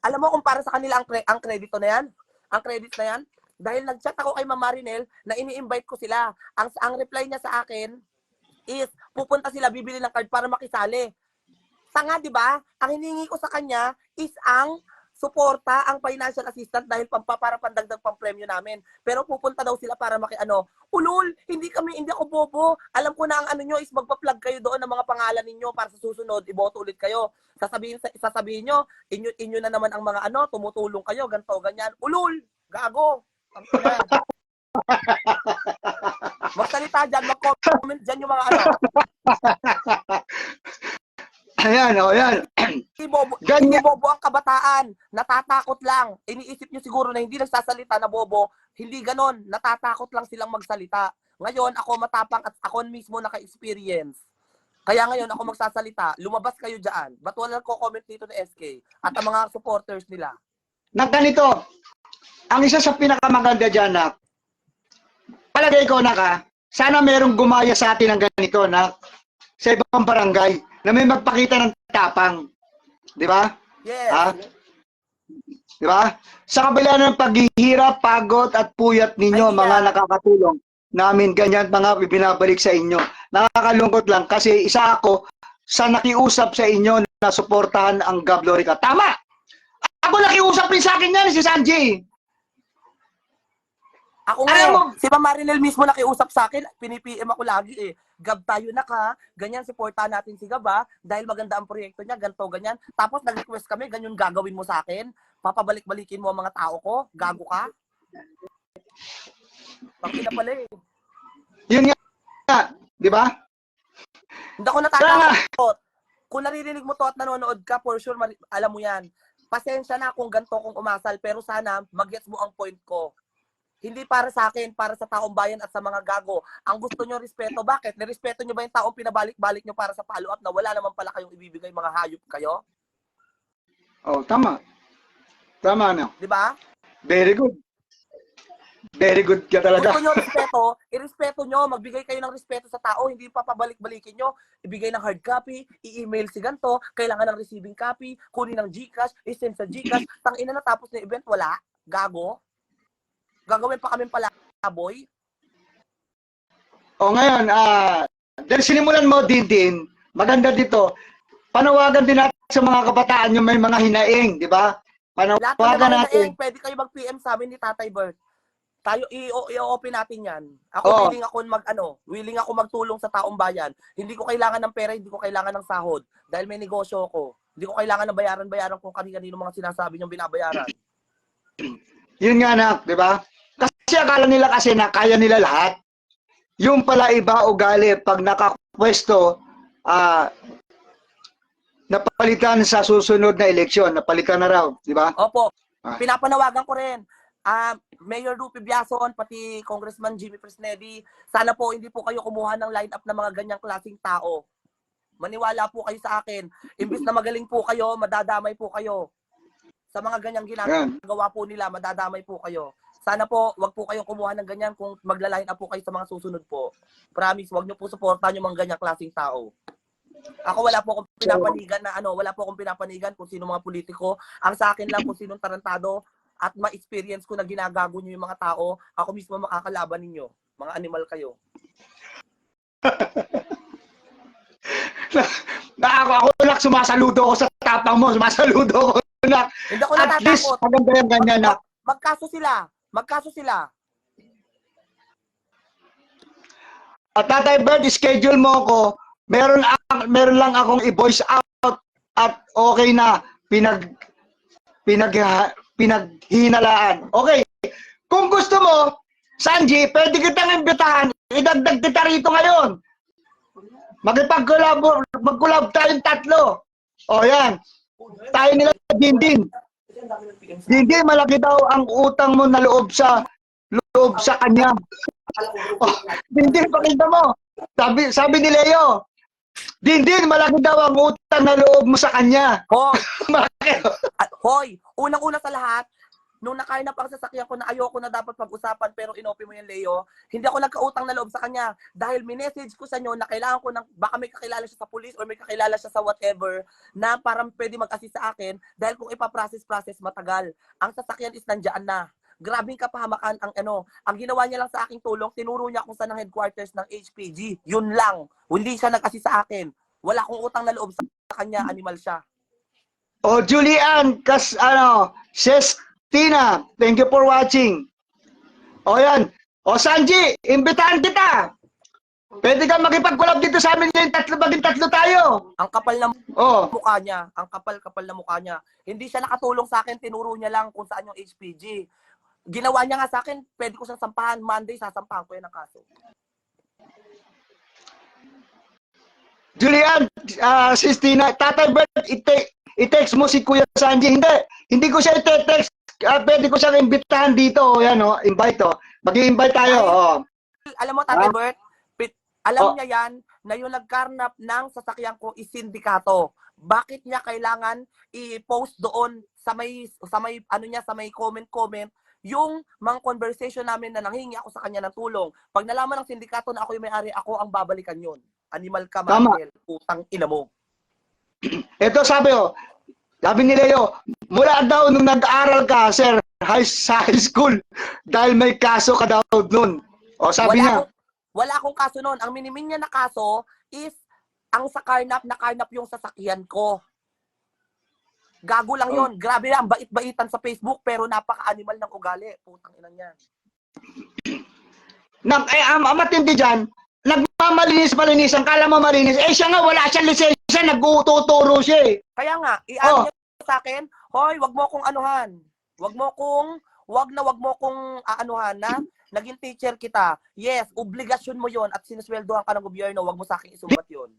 Alam mo kung para sa kanila ang kredito na yan? Ang credit na yan? Dahil nag-chat ako kay Ma'am Marinel na ini-invite ko sila. Ang reply niya sa akin is pupunta sila, bibili ng card para makisali. Tanga, di ba? Ang hiningi ko sa kanya is ang suporta, ang financial assistant dahil para pandagdag pang premyo namin. Pero pupunta daw sila para ulol, hindi ako bobo. Alam ko na ang nyo is magpa-plug kayo doon ng mga pangalan ninyo para sa susunod, iboto ulit kayo. Sasabihin nyo, inyo na naman ang mga tumutulong kayo, ganto, ganyan. Ulol, gago. Magsalita dyan, mag-comment dyan yung mga Ayan, o yan. Hindi bobo ang kabataan. Natatakot lang. Iniisip nyo siguro na hindi nagsasalita na bobo. Hindi ganon. Natatakot lang silang magsalita. Ngayon, ako matapang at ako mismo naka-experience. Kaya ngayon, ako magsasalita. Lumabas kayo dyan. Ba't wala ko-comment dito na SK? At ang mga supporters nila. Na ganito, ang isa sa pinakamaganda dyan, Nak, palagay ko, Nak, sana merong gumaya sa atin ng ganito, Nak, sa ibang barangay, na may magpakita ng tapang. Di ba? Yes. Ha? Di ba? Sa kabila ng paghihirap, pagod at puyat ninyo, Ay, mga yeah. nakakatulong namin, ganyan mga ibinabalik sa inyo. Nakakalungkot lang kasi isa ako sa nakiusap sa inyo na suportahan ang Gab Lorica. Tama! Ako nakiusap rin sa akin yan, si Sanji. Ako nga Alam mo, si Ma'am Marinel mismo nakiusap sa akin, pinipm ako lagi eh. Gab tayo na ka, ganyan suportahan natin si Gab dahil maganda ang proyekto niya, ganto ganyan. Tapos nag-request kami, ganyan gagawin mo sa akin. Papabalik-balikin mo ang mga tao ko, gago ka. Pangina pala eh. yun nga, di ba? Hindi ako natatakot. Kung naririnig mo to at nanonood ka, for sure, alam mo yan. Pasensya na kung ganito kung umasal, pero sana mag-gets mo ang point ko. Hindi para sa akin, para sa taong bayan at sa mga gago. Ang gusto nyo respeto, bakit? Nirespeto nyo ba yung taong pinabalik-balik nyo para sa follow-up na wala naman pala kayong ibibigay, mga hayop kayo? Oh, tama. Tama na. Di ba? Very good. Very good ka talaga. Gusto nyo respeto, irespeto nyo, magbigay kayo ng respeto sa tao, hindi pa pabalik-balikin nyo, ibigay ng hard copy, i-email si ganto, kailangan ng receiving copy, kunin ng GCash, i-send sa GCash, tangina na tapos ng event, wala, gago. Gagawin pa kami palaboy. O ngayon, dahil sinimulan mo din, maganda dito, panawagan din natin sa mga kabataan yung may mga hinaing, di ba? Lahat ng Panawagan mga natin. hinaing, pwede kayo mag-PM sa amin ni Tatay Bert. Tayo i-open natin 'yan. Ako Oo. willing ako magtulong sa taong bayan. Hindi ko kailangan ng pera, hindi ko kailangan ng sahod dahil may negosyo ko. Hindi ko kailangan ng bayaran kung kani-kanino mga sinasabi niyong binabayaran. Yun nga na, di ba? Kasi akala nila kasi na kaya nila lahat. Yung pala iba ugali pag nakapwesto, napalitan sa susunod na eleksyon, napalitan na raw, di ba? Opo. Ah. Pinapanawagan ko rin. Mayor Rupi Biason, pati Congressman Jimmy Fresnedi, sana po hindi po kayo kumuha ng line-up ng mga ganyang klaseng tao. Maniwala po kayo sa akin. Imbis na magaling po kayo, madadamay po kayo. Sa mga ganyang ginagawa po nila, madadamay po kayo. Sana po, wag po kayong kumuha ng ganyan kung magla-line up po kayo sa mga susunod po. Promise, wag niyo po suportahan yung mga ganyang klaseng tao. Ako wala po akong pinapanigan wala po akong pinapanigan kung sino mga politiko. Ang sa akin lang kung sinong tarantado at ma-experience ko na ginagago niyo yung mga tao, ako mismo makakalaban ninyo. Mga animal kayo. Ako lang, sumasaludo ko sa tapang mo, sumasaludo ko na. Hindi ako At least, natatakot. maganda yung ganyan na. Magkaso sila. At Tatay Bird, schedule mo ko. Meron lang akong i-voice out at okay na pinaghinalaan. Okay. Kung gusto mo, Sanji, pwede kitang imbitahan. Idagdag kita rito ngayon. Mag-collab tayong tatlo. O yan. Tayo nila Dindin. Dindin, malaki daw ang utang mo na loob sa kanya. Dindin, pakita mo. Sabi ni Leo, Dindin, malaki daw ang utang na loob mo sa kanya. Hoy, unang-una sa lahat, nung nakain na pang sasakyan ko na ayoko na dapat pag-usapan pero inopen mo yung Leo, hindi ako nagkautang na loob sa kanya dahil minessage ko sa inyo na kailangan ko ng, baka may kakilala siya sa police or may kakilala siya sa whatever na parang pwede mag-assist sa akin dahil kung ipaprocess matagal. Ang sasakyan is nandiyan na. Grabing kapahamakan ang ginawa niya lang sa aking tulong, tinuro niya kung saan ang headquarters ng HPG. Yun lang. Hindi siya nag-assist sa akin. Wala akong utang na loob sa kanya, animal siya. O Julian, says Tina, thank you for watching. O yan. O Sanji, imbitahan kita. Pwede ka makipag-collab dito sa amin yung maging tatlo tayo. Ang kapal na mukha niya. Ang kapal na mukha niya. Hindi siya nakatulong sa akin, tinuro niya lang kung saan yung HPG. Ginawa niya nga sa akin, pwede ko siyang sampahan. Monday, sasampahan ko yan ang kaso. Julian, sis Tina, Tatay Bert, i-text mo si Kuya Sanji. Hindi ko siya i-text. Pwede ko siyang imbitahan dito. Yan, invite. Mag-i-invite tayo. Alam mo, Tatay Bert, alam niya yan na yung nagkarnap ng sasakyan ko is sindikato. Bakit niya kailangan i-post doon sa may comment yung mga conversation namin na nanghingi ako sa kanya ng tulong. Pag nalaman ng sindikato na ako yung may-ari, ako ang babalikan yun. Animal ka, Michael. Utang ina mo. Ito sabi Sabi ni Leo, mula daw nung nag-aaral ka, sir, sa high school, dahil may kaso ka daw nun. O, sabi niya, Wala akong kaso noon. Ang minimin niya na kaso is ang sa karnap yung sasakyan ko. Gago lang yon. Grabe na, ang bait-baitan sa Facebook pero napaka-animal ng ugali. Putang ina niyan. matindi dyan, nagmamalinis, ang kala mo malinis, siya nga, wala siyang lisensya, nag-ututuro siya eh. Kaya nga, i-ano niya sa akin, hoy, wag mo kong anuhan. Wag mo kong aanuhan na. Naging teacher kita. Yes, obligasyon mo yon at sinusweldohan ka ng gobyerno. Wag mo sa akin isumbat yon.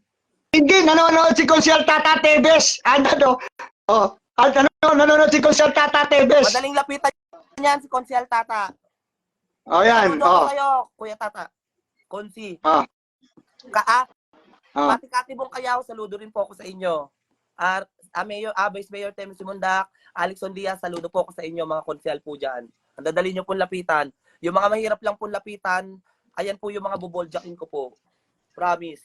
Hindi, nanonood si Consiel Tata Tebes. Nanonood si Consiel Tata Tebes. Madaling lapitan niyan si Consiel Tata. Yan. Saludo ko kayo, Kuya Tata. Consi. Pati Bong Kayaw, saludo rin po ako sa inyo. Vice Mayor Temi Simundak, Alexon Diaz, saludo po ako sa inyo mga konsyal po dyan. Ang dadali nyo pong lapitan. Yung mga mahirap lang pong lapitan, ayan po yung mga buboljakin ko po. Promise.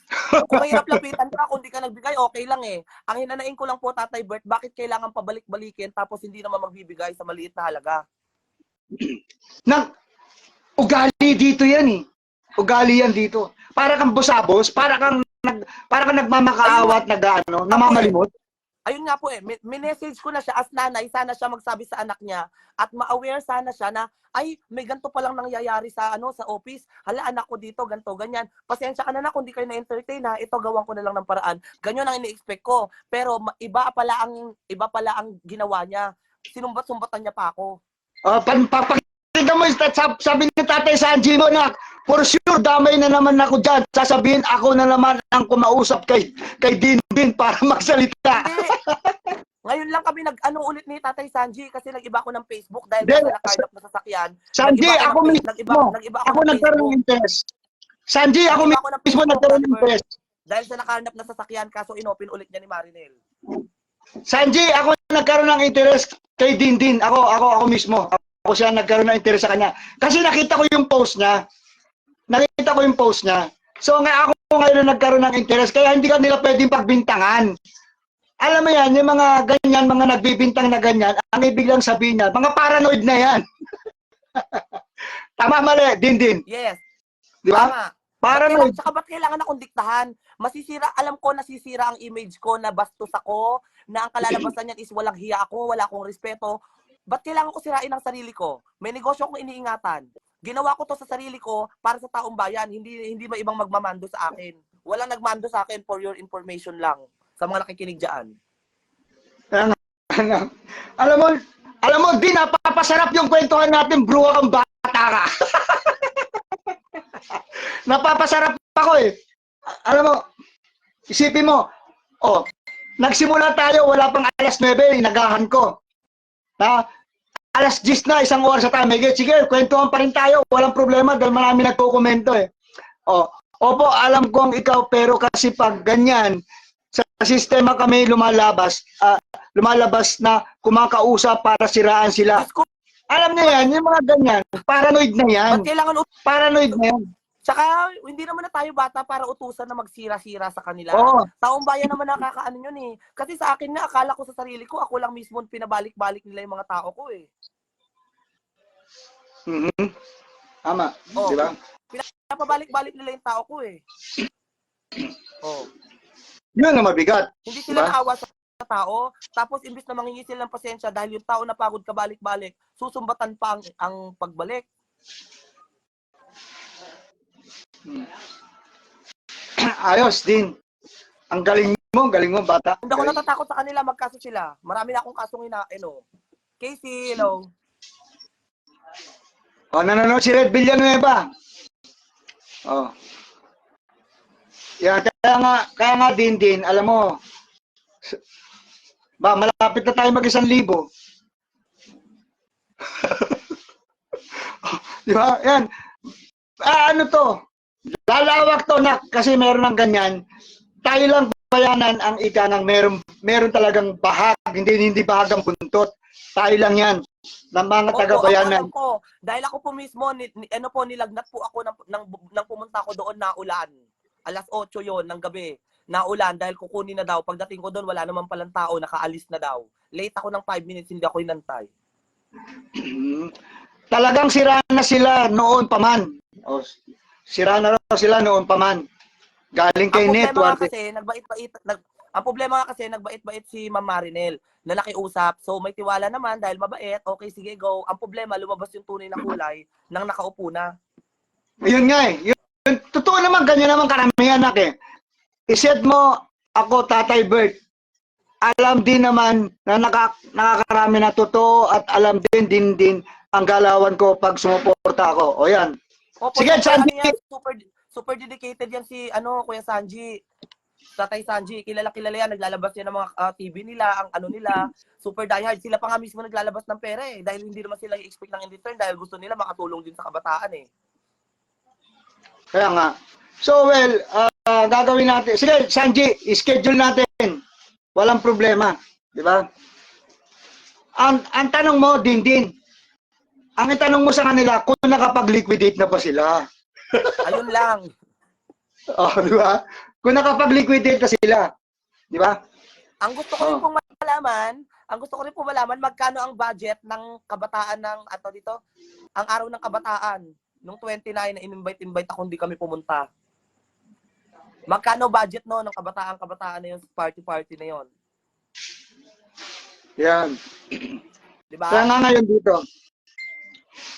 Kung mahirap lapitan ka, kung di ka nagbigay, okay lang eh. Ang hinanain ko lang po, Tatay Bert, bakit kailangan pabalik-balikin tapos hindi naman magbibigay sa maliit na halaga? Ugali dito yan eh. Ugali yan dito. Para kang busabos, para kang nagmamakaawa at namamalimot. Ayun nga po eh, minessage ko na siya as nanay, sana siya magsabi sa anak niya at ma-aware sana siya na, ay, may ganito palang nangyayari sa office. Hala, anak ko dito, ganito, ganyan. Pasensya ka na kung di kayo na-entertain ha, ito gawan ko na lang ng paraan. Ganyan ang ini-expect ko. Pero iba pala ang ginawa niya. Sinumbat-sumbatan niya pa ako. Pakinggan mo, sabi ni Tatay Sanji mo na, for sure, damay na naman ako dyan. Sasabihin, ako na naman ang kumausap kay Dindin para magsalita. Ngayon lang kami nag-ano ulit ni Tatay Sanji kasi nag-iba ako ng Facebook dahil sa nakarnap na sasakyan. Sanji, ako mismo. Ako nagkaroon ng interest. Sanji, ako mismo nagkaroon ng interest. Dahil sa nakarnap na sasakyan, kaso inopen ulit niya ni Marinel. Sanji, ako nagkaroon ng interest kay Dindin. Ako mismo. Ako siya nagkaroon ng interest sa kanya. Kasi nakita ko yung post niya. So nga ako ngayon nagkaroon ng interest, kaya hindi ka nila pwedeng pagbintangan. Alam mo yan, yung mga ganyan, mga nagbibintang na ganyan, ang ibig lang sabihin niya, mga paranoid na yan. Tama, mali, Dindin. Yes. Di ba? Tama. Paranoid. Saka ba't kailangan akong diktahan? Alam ko nasisira ang image ko, na bastos ako, na ang kalalabasan niyan is walang hiya ako, wala akong respeto. Ba't kailangan ko sirain ang sarili ko? May negosyo akong iniingatan. Ginawa ko to sa sarili ko para sa taong bayan, hindi ba ibang magmamando sa akin. Walang nagmando sa akin, for your information lang, sa mga nakikinig dyan. Alam mo, di napapasarap yung kwentuhan natin, bro, kang bata ka. Napapasarap ako eh. Alam mo, isipin mo, nagsimula tayo, wala pang alas 9, nagahan ko. Alas 10 na, isang oras sa tayo. Sige, kwentuhan pa rin tayo. Walang problema dahil marami nagko-komento eh. Opo, alam kong ikaw, pero kasi pag ganyan, sa sistema kami lumalabas na kumakausap para siraan sila. Alam niyo yan, yung mga ganyan, paranoid na yan. Ba't kailangan paranoid na yan. Tsaka, hindi naman na tayo bata para utusan na magsira-sira sa kanila. Oo. Taong bayan naman nakakaano yun eh. Kasi sa akin nga, akala ko sa sarili ko, ako lang mismo pinabalik-balik nila yung mga tao ko eh. Tama. Di ba? Pinapabalik-balik nila yung tao ko eh. Yun ang mabigat. Hindi sila naawa sa tao. Tapos, imbis na mangingi sila ng pasensya dahil yung tao na pagod ka balik-balik, susumbatan pa ang pagbalik. Ayos din. Ang galing mo, bata. Hindi ako natatakot sa kanila, magkaso sila. Marami na akong kasong Casey, hello. Nanonood si Red Villanueva. Yeah, kaya nga din, alam mo, malapit na tayo mag-1,000. Di ba? Yan. Ano to? Lalawak to na kasi meron ng ganyan. Tayo lang bayanan ang ika ng meron talagang bahag, hindi bahagang buntot. Tayo lang yan ng mga taga-bayanan. Dahil ako po mismo nilagnat po ako nang pumunta ako doon na ulan. Alas 8 yon ng gabi. naulan dahil kukunin na daw. Pagdating ko doon, wala naman palang tao, nakaalis na daw. Late ako ng 5 minutes, hindi ako inantay. Talagang sira na sila noon pa man. O, sira na raw sila noon pa man. Galing kay Ang Net. problema nga kasi, ang problema nga kasi, nagbait-bait si Ma'am Marinel na nakiusap. So, may tiwala naman dahil mabait. Okay, sige, go. Ang problema, lumabas yung tunay na kulay nang nakaupo na. Yun nga eh. Yun, totoo naman, ganyan naman karamihan nak eh. Iset mo, ako, Tatay Bert, alam din naman na nakakarami na totoo at alam din ang galawan ko pag sumuporta ako. O yan. Opo, Sige, super, Sanji. super dedicated yan si, Kuya Sanji. Tatay Sanji, kilala yan. Naglalabas yan ng mga TV nila, ang ano nila. Super diehard. Sila pa nga mismo naglalabas ng pera eh. Dahil hindi naman sila i-expect ng in return dahil gusto nila makatulong din sa kabataan eh. Kaya nga. So, well, gagawin natin. Sige, Sanji, schedule natin. Walang problema. Di ba? Ang tanong mo, din. Ang itanong mo sa kanila, kung nakapag-liquidate na ba sila? Ayun lang. Oh, di ba? Kung nakapag-liquidate na sila. Di ba? Ang gusto ko rin pong malaman, magkano ang budget ng kabataan ng, ang araw ng kabataan. Nung 29 na in-invite ako, hindi kami pumunta. Magkano budget no ng kabataan na yun, party na yun? Yan. Diba? Kaya nga ngayon dito.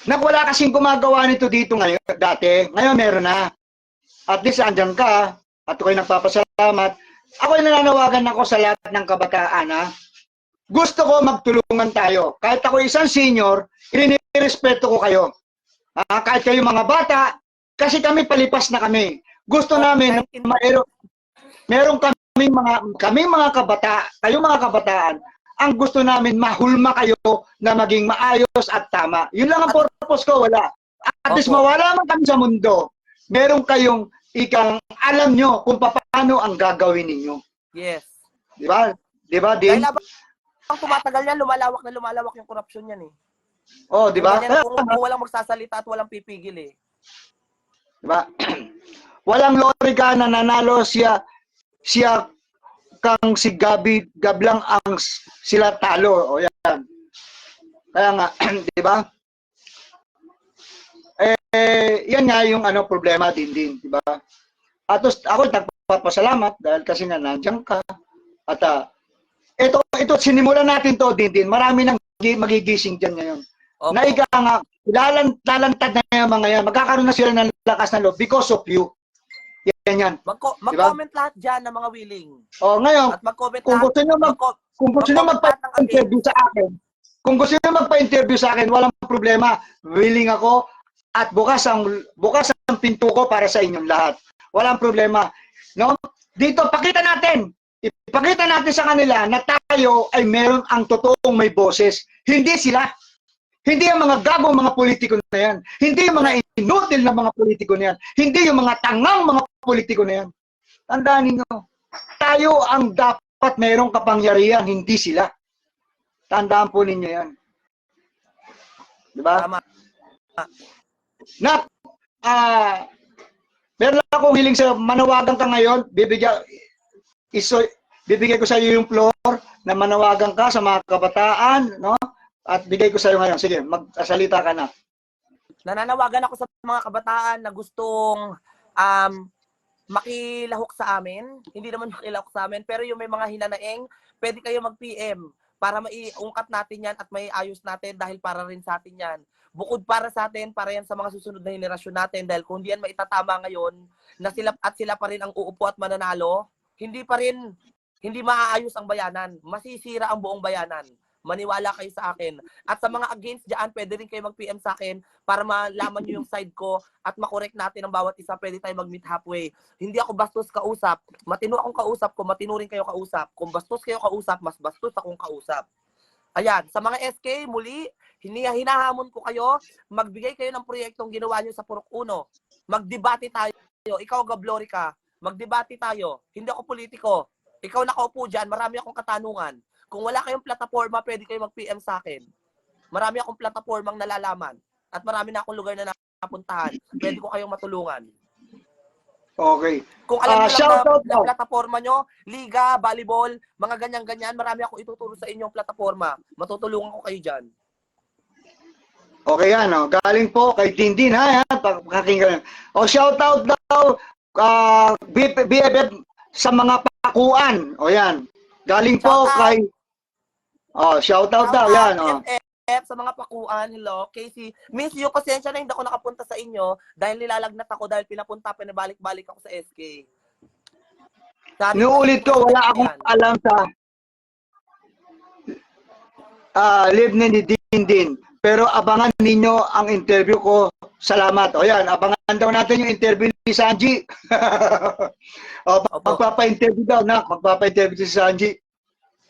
Wala kasing gumagawa nito dito ngayon, dati. Ngayon meron na. At least andyan ka. At ako'y nagpapasalamat. Ako'y nananawagan ako sa lahat ng kabataan. Ha? Gusto ko magtulungan tayo. Kahit ako isang senior, inirespeto ko kayo. Kahit kayo mga bata, kasi kami palipas na kami. Gusto namin meron kaming mga kabataan, ang gusto namin mahulma kayo na maging maayos at tama. Yun lang ang purpose ko, wala. At least mawala man kami sa mundo, meron kayong alam nyo kung paano ang gagawin ninyo. Yes. Di ba? Di ba, Din? Dahil habang tumatagal yan, lumalawak yung korupsyon yan eh. Oh, di ba? Kung walang magsasalita at walang pipigil eh. Di ba? Walang lorika na nanalo siya kang si Gablang ang sila talo. O yan. Kaya nga, di ba? Yan nga yung problema din, di ba? At ako nagpapasalamat dahil kasi nga nandiyan ka. At ito sinimulan natin to din. Marami nang magigising diyan ngayon. Okay. Naiga nga, lalantad na yung mga yan. Magkakaroon na sila ng lakas ng loob because of you. Yan. Mag-comment lahat dyan ng mga willing. O, ngayon, At mag-comment kung gusto nyo magpa-interview sa akin, walang problema. Willing ako at bukas ang pinto ko para sa inyong lahat. Walang problema. No? Dito, ipakita natin sa kanila na tayo ay meron ang totoong may boses. Hindi sila. Hindi ang mga gagong mga politiko na yan. Hindi yung mga inutil na mga politiko na yan. Hindi yung mga tangang mga politiko na yan. Tandaan ninyo, tayo ang dapat mayroong kapangyarihan, hindi sila. Tandaan po ninyo yan. Diba? Tama. Meron lang akong hiling sa manawagan ka ngayon, bibigay ko sa iyo yung floor na manawagan ka sa mga kabataan, no? At bigay ko sa iyo ngayon. Sige, magsalita ka na. Nananawagan ako sa mga kabataan na gustong makilahok sa amin. Hindi naman makilahok sa amin, pero yung may mga hinanaing, pwede kayo mag-PM para maiungkat natin yan at maiayos natin dahil para rin sa atin yan. Bukod para sa atin, para yan sa mga susunod na henerasyon natin dahil kung hindi yan maitatama ngayon na sila pa rin ang uupo at mananalo, hindi maaayos ang bayanan. Masisira ang buong bayanan. Maniwala kayo sa akin. At sa mga against dyan, pwede rin kayo mag-PM sa akin para malaman nyo yung side ko at makorek natin ang bawat isa. Pwede tayo mag-meet halfway. Hindi ako bastos kausap. Matino akong kausap ko, matino rin kayo kausap. Kung bastos kayo kausap, mas bastos akong kausap. Ayan, sa mga SK, muli, hinahamon ko kayo, magbigay kayo ng proyektong ginawa nyo sa Purok 1. Magdebate tayo. Ikaw, Gablori ka. Magdebate tayo. Hindi ako politiko. Ikaw nakaupo dyan, marami akong katanungan. Kung wala kayong plataforma, pwede kayo mag-PM sa akin. Marami akong plataformang nalalaman. At marami na akong lugar na napuntahan. Pwede ko kayong matulungan. Okay. Kung alam nyo lang Shout out na daw. plataforma nyo, liga, volleyball, mga ganyan-ganyan, marami ako ituturo sa inyong plataforma. Matutulungan ko kayo dyan. Okay yan, oh. Galing po kay Dindin, ha? Pakinggan. O, shout out daw, BFF sa mga pakuan. O, yan. Galing po Shout out. kay, shout out daw, yan, oh. BFF sa mga pakuan, hello, Casey. Miss you, pasensya na hindi ako nakapunta sa inyo dahil nilalagnat ako dahil pinabalik-balik ako sa SK. Inuulit ko, wala akong alam sa live ni Dindin. Pero abangan ninyo ang interview ko. Salamat. O yan, abangan daw natin yung interview ni Sanji. Magpapa-interview daw, na. Magpapa-interview si Sanji.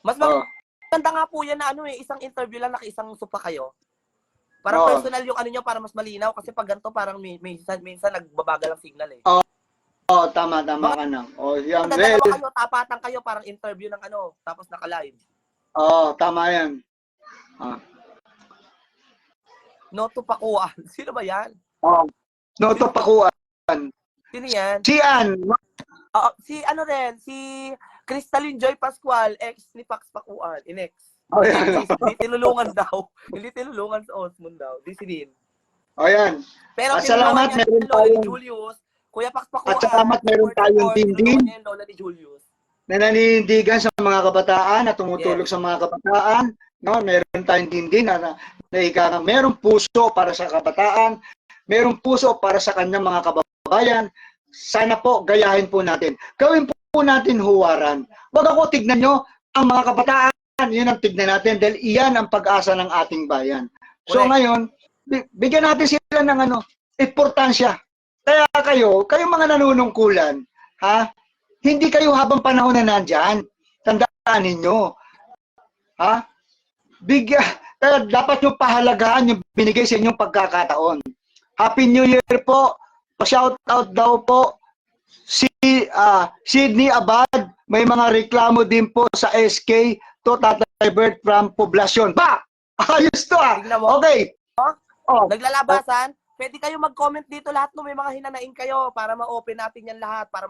Mas maganda nga po yan na isang interview lang naka-isang supa kayo. Para personal yung nyo para mas malinaw kasi pag ganito parang minsan nagbabagal ang signal eh. Tama ka na. Yan. Dalawa kayo, tapatan kayo parang interview ng tapos naka-live. Tama yan. No to pakuan. Sino ba yan? No to pakuan. Sino yan? Si Ann. Si Crystalline Joy Pascual, ex ni Pax Pakuan, inex. Hindi tinulungan daw. Hindi tinulungan sa Osmond daw. Di si Din. Yan. Pero salamat, meron tayong Julius. Kuya Pax Pakuan. At salamat, meron tayong Dindin. Lola ni Julius. Na naninindigan sa mga kabataan at tumutulog sa mga kabataan. No, meron tayong Dindin na merong puso para sa kabataan, merong puso para sa kanyang mga kababayan. Sana po gayahin po natin. Gawin po natin huwaran. Wag ako tignan nyo ang mga kabataan, yun ang tignan natin dahil iyan ang pag-asa ng ating bayan. So ngayon, bigyan natin sila ng importansya. Kaya kayo mga nanunungkulan, hindi kayo habang panahon na nandyan. Tandaan ninyo. Kaya dapat nyo pahalagahan yung binigay sa inyong pagkakataon. Happy New Year po. Pa-shout out daw po si Sydney Abad. May mga reklamo din po sa SK to Tatay Bert from Poblacion. Ayos to Okay. Naglalabasan. Pwede kayo mag-comment dito lahat no, may mga hinanain kayo para ma-open natin yan lahat. Para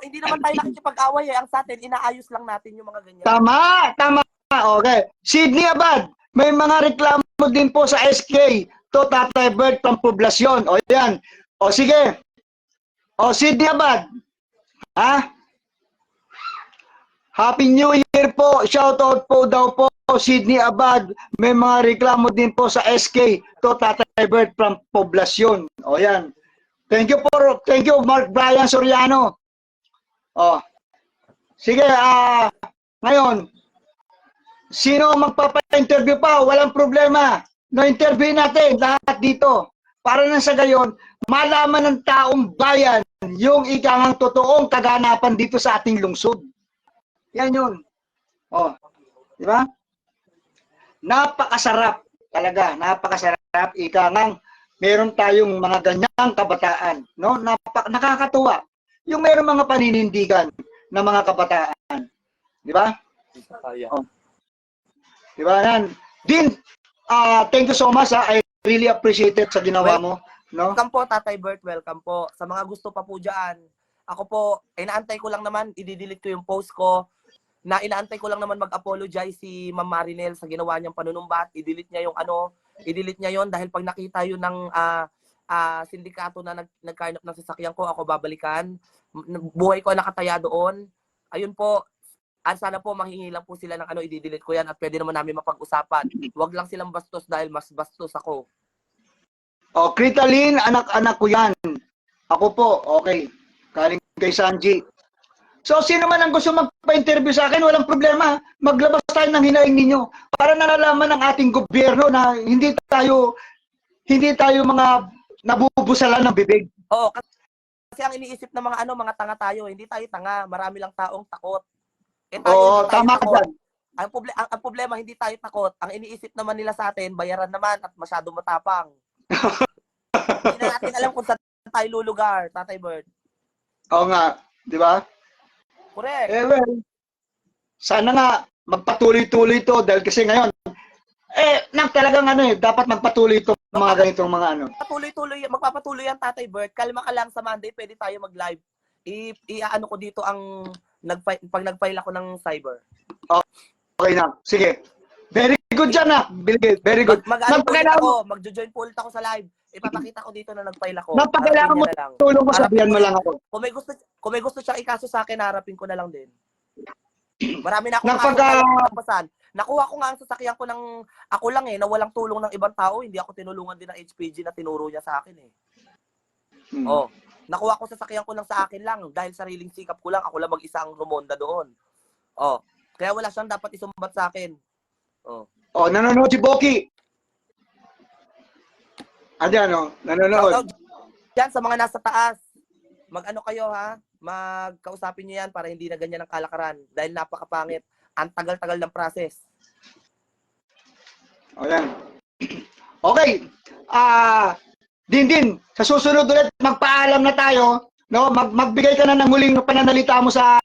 hindi naman tayo nakikipag-away Ang sa atin, inaayos lang natin yung mga ganyan. Tama. Okay. Sydney Abad, may mga reklamo din po sa SK to Tatay Bert from Poblacion. Yan. Sige. Sydney Abad. Happy New Year po. Shout out po daw po Sydney Abad. May mga reklamo din po sa SK to Tatay Bert from Poblacion. Yan. Thank you Mark Brian Soriano. Sige, ngayon sino magpapa-interview pa? Walang problema. No-interview natin lahat dito. Para nang sa gayon, malaman ng taong bayan yung ikangang totoong kaganapan dito sa ating lungsod. Yan yun. Di ba? Napakasarap. Talaga, napakasarap. Ikangang meron tayong mga ganyang kabataan. No? Nakakatuwa. Yung meron mga paninindigan ng mga kabataan. Di ba? Di ba yan? Din, thank you so much. I really appreciate it sa ginawa mo. No? Welcome po, Tatay Bert. Welcome po. Sa mga gusto pa po dyan, ako po, inaantay ko lang naman, i-delete ko yung post ko, na inaantay ko lang naman mag-apologize si Ma'am Marinel sa ginawa niyang panunumbat. I-delete niya yung i-delete niya yon dahil pag nakita yun ng sindikato na nagkainap ng sasakyan ko, ako babalikan. Buhay ko nakataya doon. Ayun po, sana po manghingi lang po sila ng i-delete ko yan at pwede naman namin mapag-usapan. Huwag lang silang bastos dahil mas bastos ako. Critalyn, anak-anak ko yan. Ako po, okay. Galing kay Sanji. So, sino man ang gusto magpa-interview sa akin, walang problema. Maglabas tayo ng hinaing ninyo para nalalaman ng ating gobyerno na hindi tayo mga nabubusalan ng bibig. Kasi ang iniisip ng mga tanga tayo, hindi tayo tanga, marami lang taong takot. Tama ka dyan. Ang problema, hindi tayo takot. Ang iniisip naman nila sa atin, bayaran naman at masyado matapang. Hindi na natin alam kung saan tayo lulugar, Tatay Bert. Oo nga, di ba? Correct. Well, sana nga magpatuloy-tuloy to dahil kasi ngayon, Talagang dapat magpatuloy itong mga ganitong mga Magpapatuloy yan, Tatay Bert. Kalma ka lang, sa Monday pwede tayo mag-live. Iaano ko dito ang pag nag-file ako ng cyber. Okay na. Sige. Very good dyan na. Very good. Magjo-join po ulit ako sa live. Ipapakita ko dito na nag-file ako. Napakailangan mo Harapin niya na lang. tulong mo, sabihan mo lang ako. Kung may gusto siya ikaso sa akin, harapin ko na lang din. Marami na akong kaso nakuha ko nga ang sasakyan ko ng ako lang na walang tulong ng ibang tao. Hindi ako tinulungan din ng HPG na tinuro niya sa akin Oh, nakuha ko sasakyan ko lang sa akin lang dahil sariling sikap ko lang. Ako lang mag-isa ang rumonda doon. Oh, kaya wala siyang dapat isumbat sa akin. Oh, nanonood si Boki. Nanonood. Yan sa mga nasa taas. Mag-ano kayo ha? Magkausapin niyo yan para hindi na ganyan ang kalakaran dahil napakapangit. Ang tagal-tagal ng process. O yan. Okay. Din, sa susunod ulit, magpaalam na tayo. No? Magbigay ka na ng huling pananalita mo sa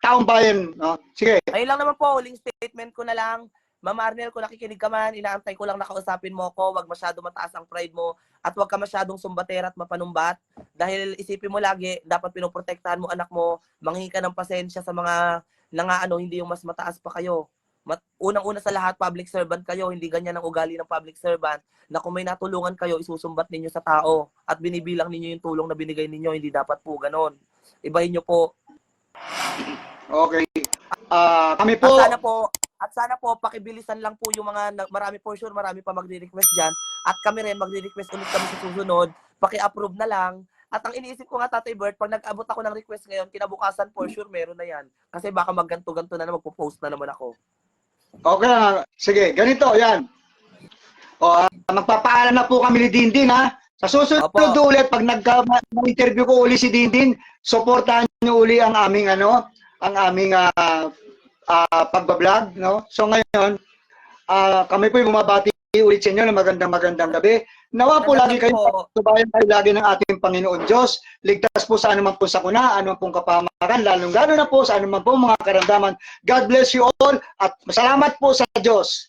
taong bayan. No? Sige. Ayun lang naman po, huling statement ko na lang. Ma'am Arnel, kung nakikinig ka man, inaantay ko lang nakausapin mo ako. Huwag masyado mataas ang pride mo at huwag ka masyadong sumbatera at mapanumbat. Dahil isipin mo lagi, dapat pinoprotektahan mo anak mo. Manghingi ka ng pasensya sa mga hindi yung mas mataas pa kayo. Unang-una sa lahat, public servant kayo. Hindi ganyan ang ugali ng public servant na kung may natulungan kayo, isusumbat ninyo sa tao at binibilang ninyo yung tulong na binigay ninyo. Hindi dapat po ganon. Ibahin nyo po. Okay. Kami po... At sana po, pakibilisan lang po yung mga, marami for sure, marami pa magre-request dyan. At kami rin, magre-request ulit kami sa susunod. Paki-approve na lang. At ang iniisip ko nga, Tatay Bert, pag nag-abot ako ng request ngayon, kinabukasan for sure, meron na yan. Kasi baka magganto-ganto na magpo-post na naman ako. Okay. Sige, ganito, yan. Magpapaalam na po kami ni Dindin, ha? Sa susunod ulit, pag nag-interview ko uli si Dindin, supportahan niyo uli ang aming, pagbablog, no? So ngayon, kami po bumabati ulit sa inyo ng magandang gabi. Nawa po lagi kayo, tubayan tayo lagi ng ating Panginoon Diyos. Ligtas po sa anuman po sakuna, anuman pong kapamakan, lalong-lalo na po sa anuman po mga karamdaman. God bless you all at salamat po sa Diyos.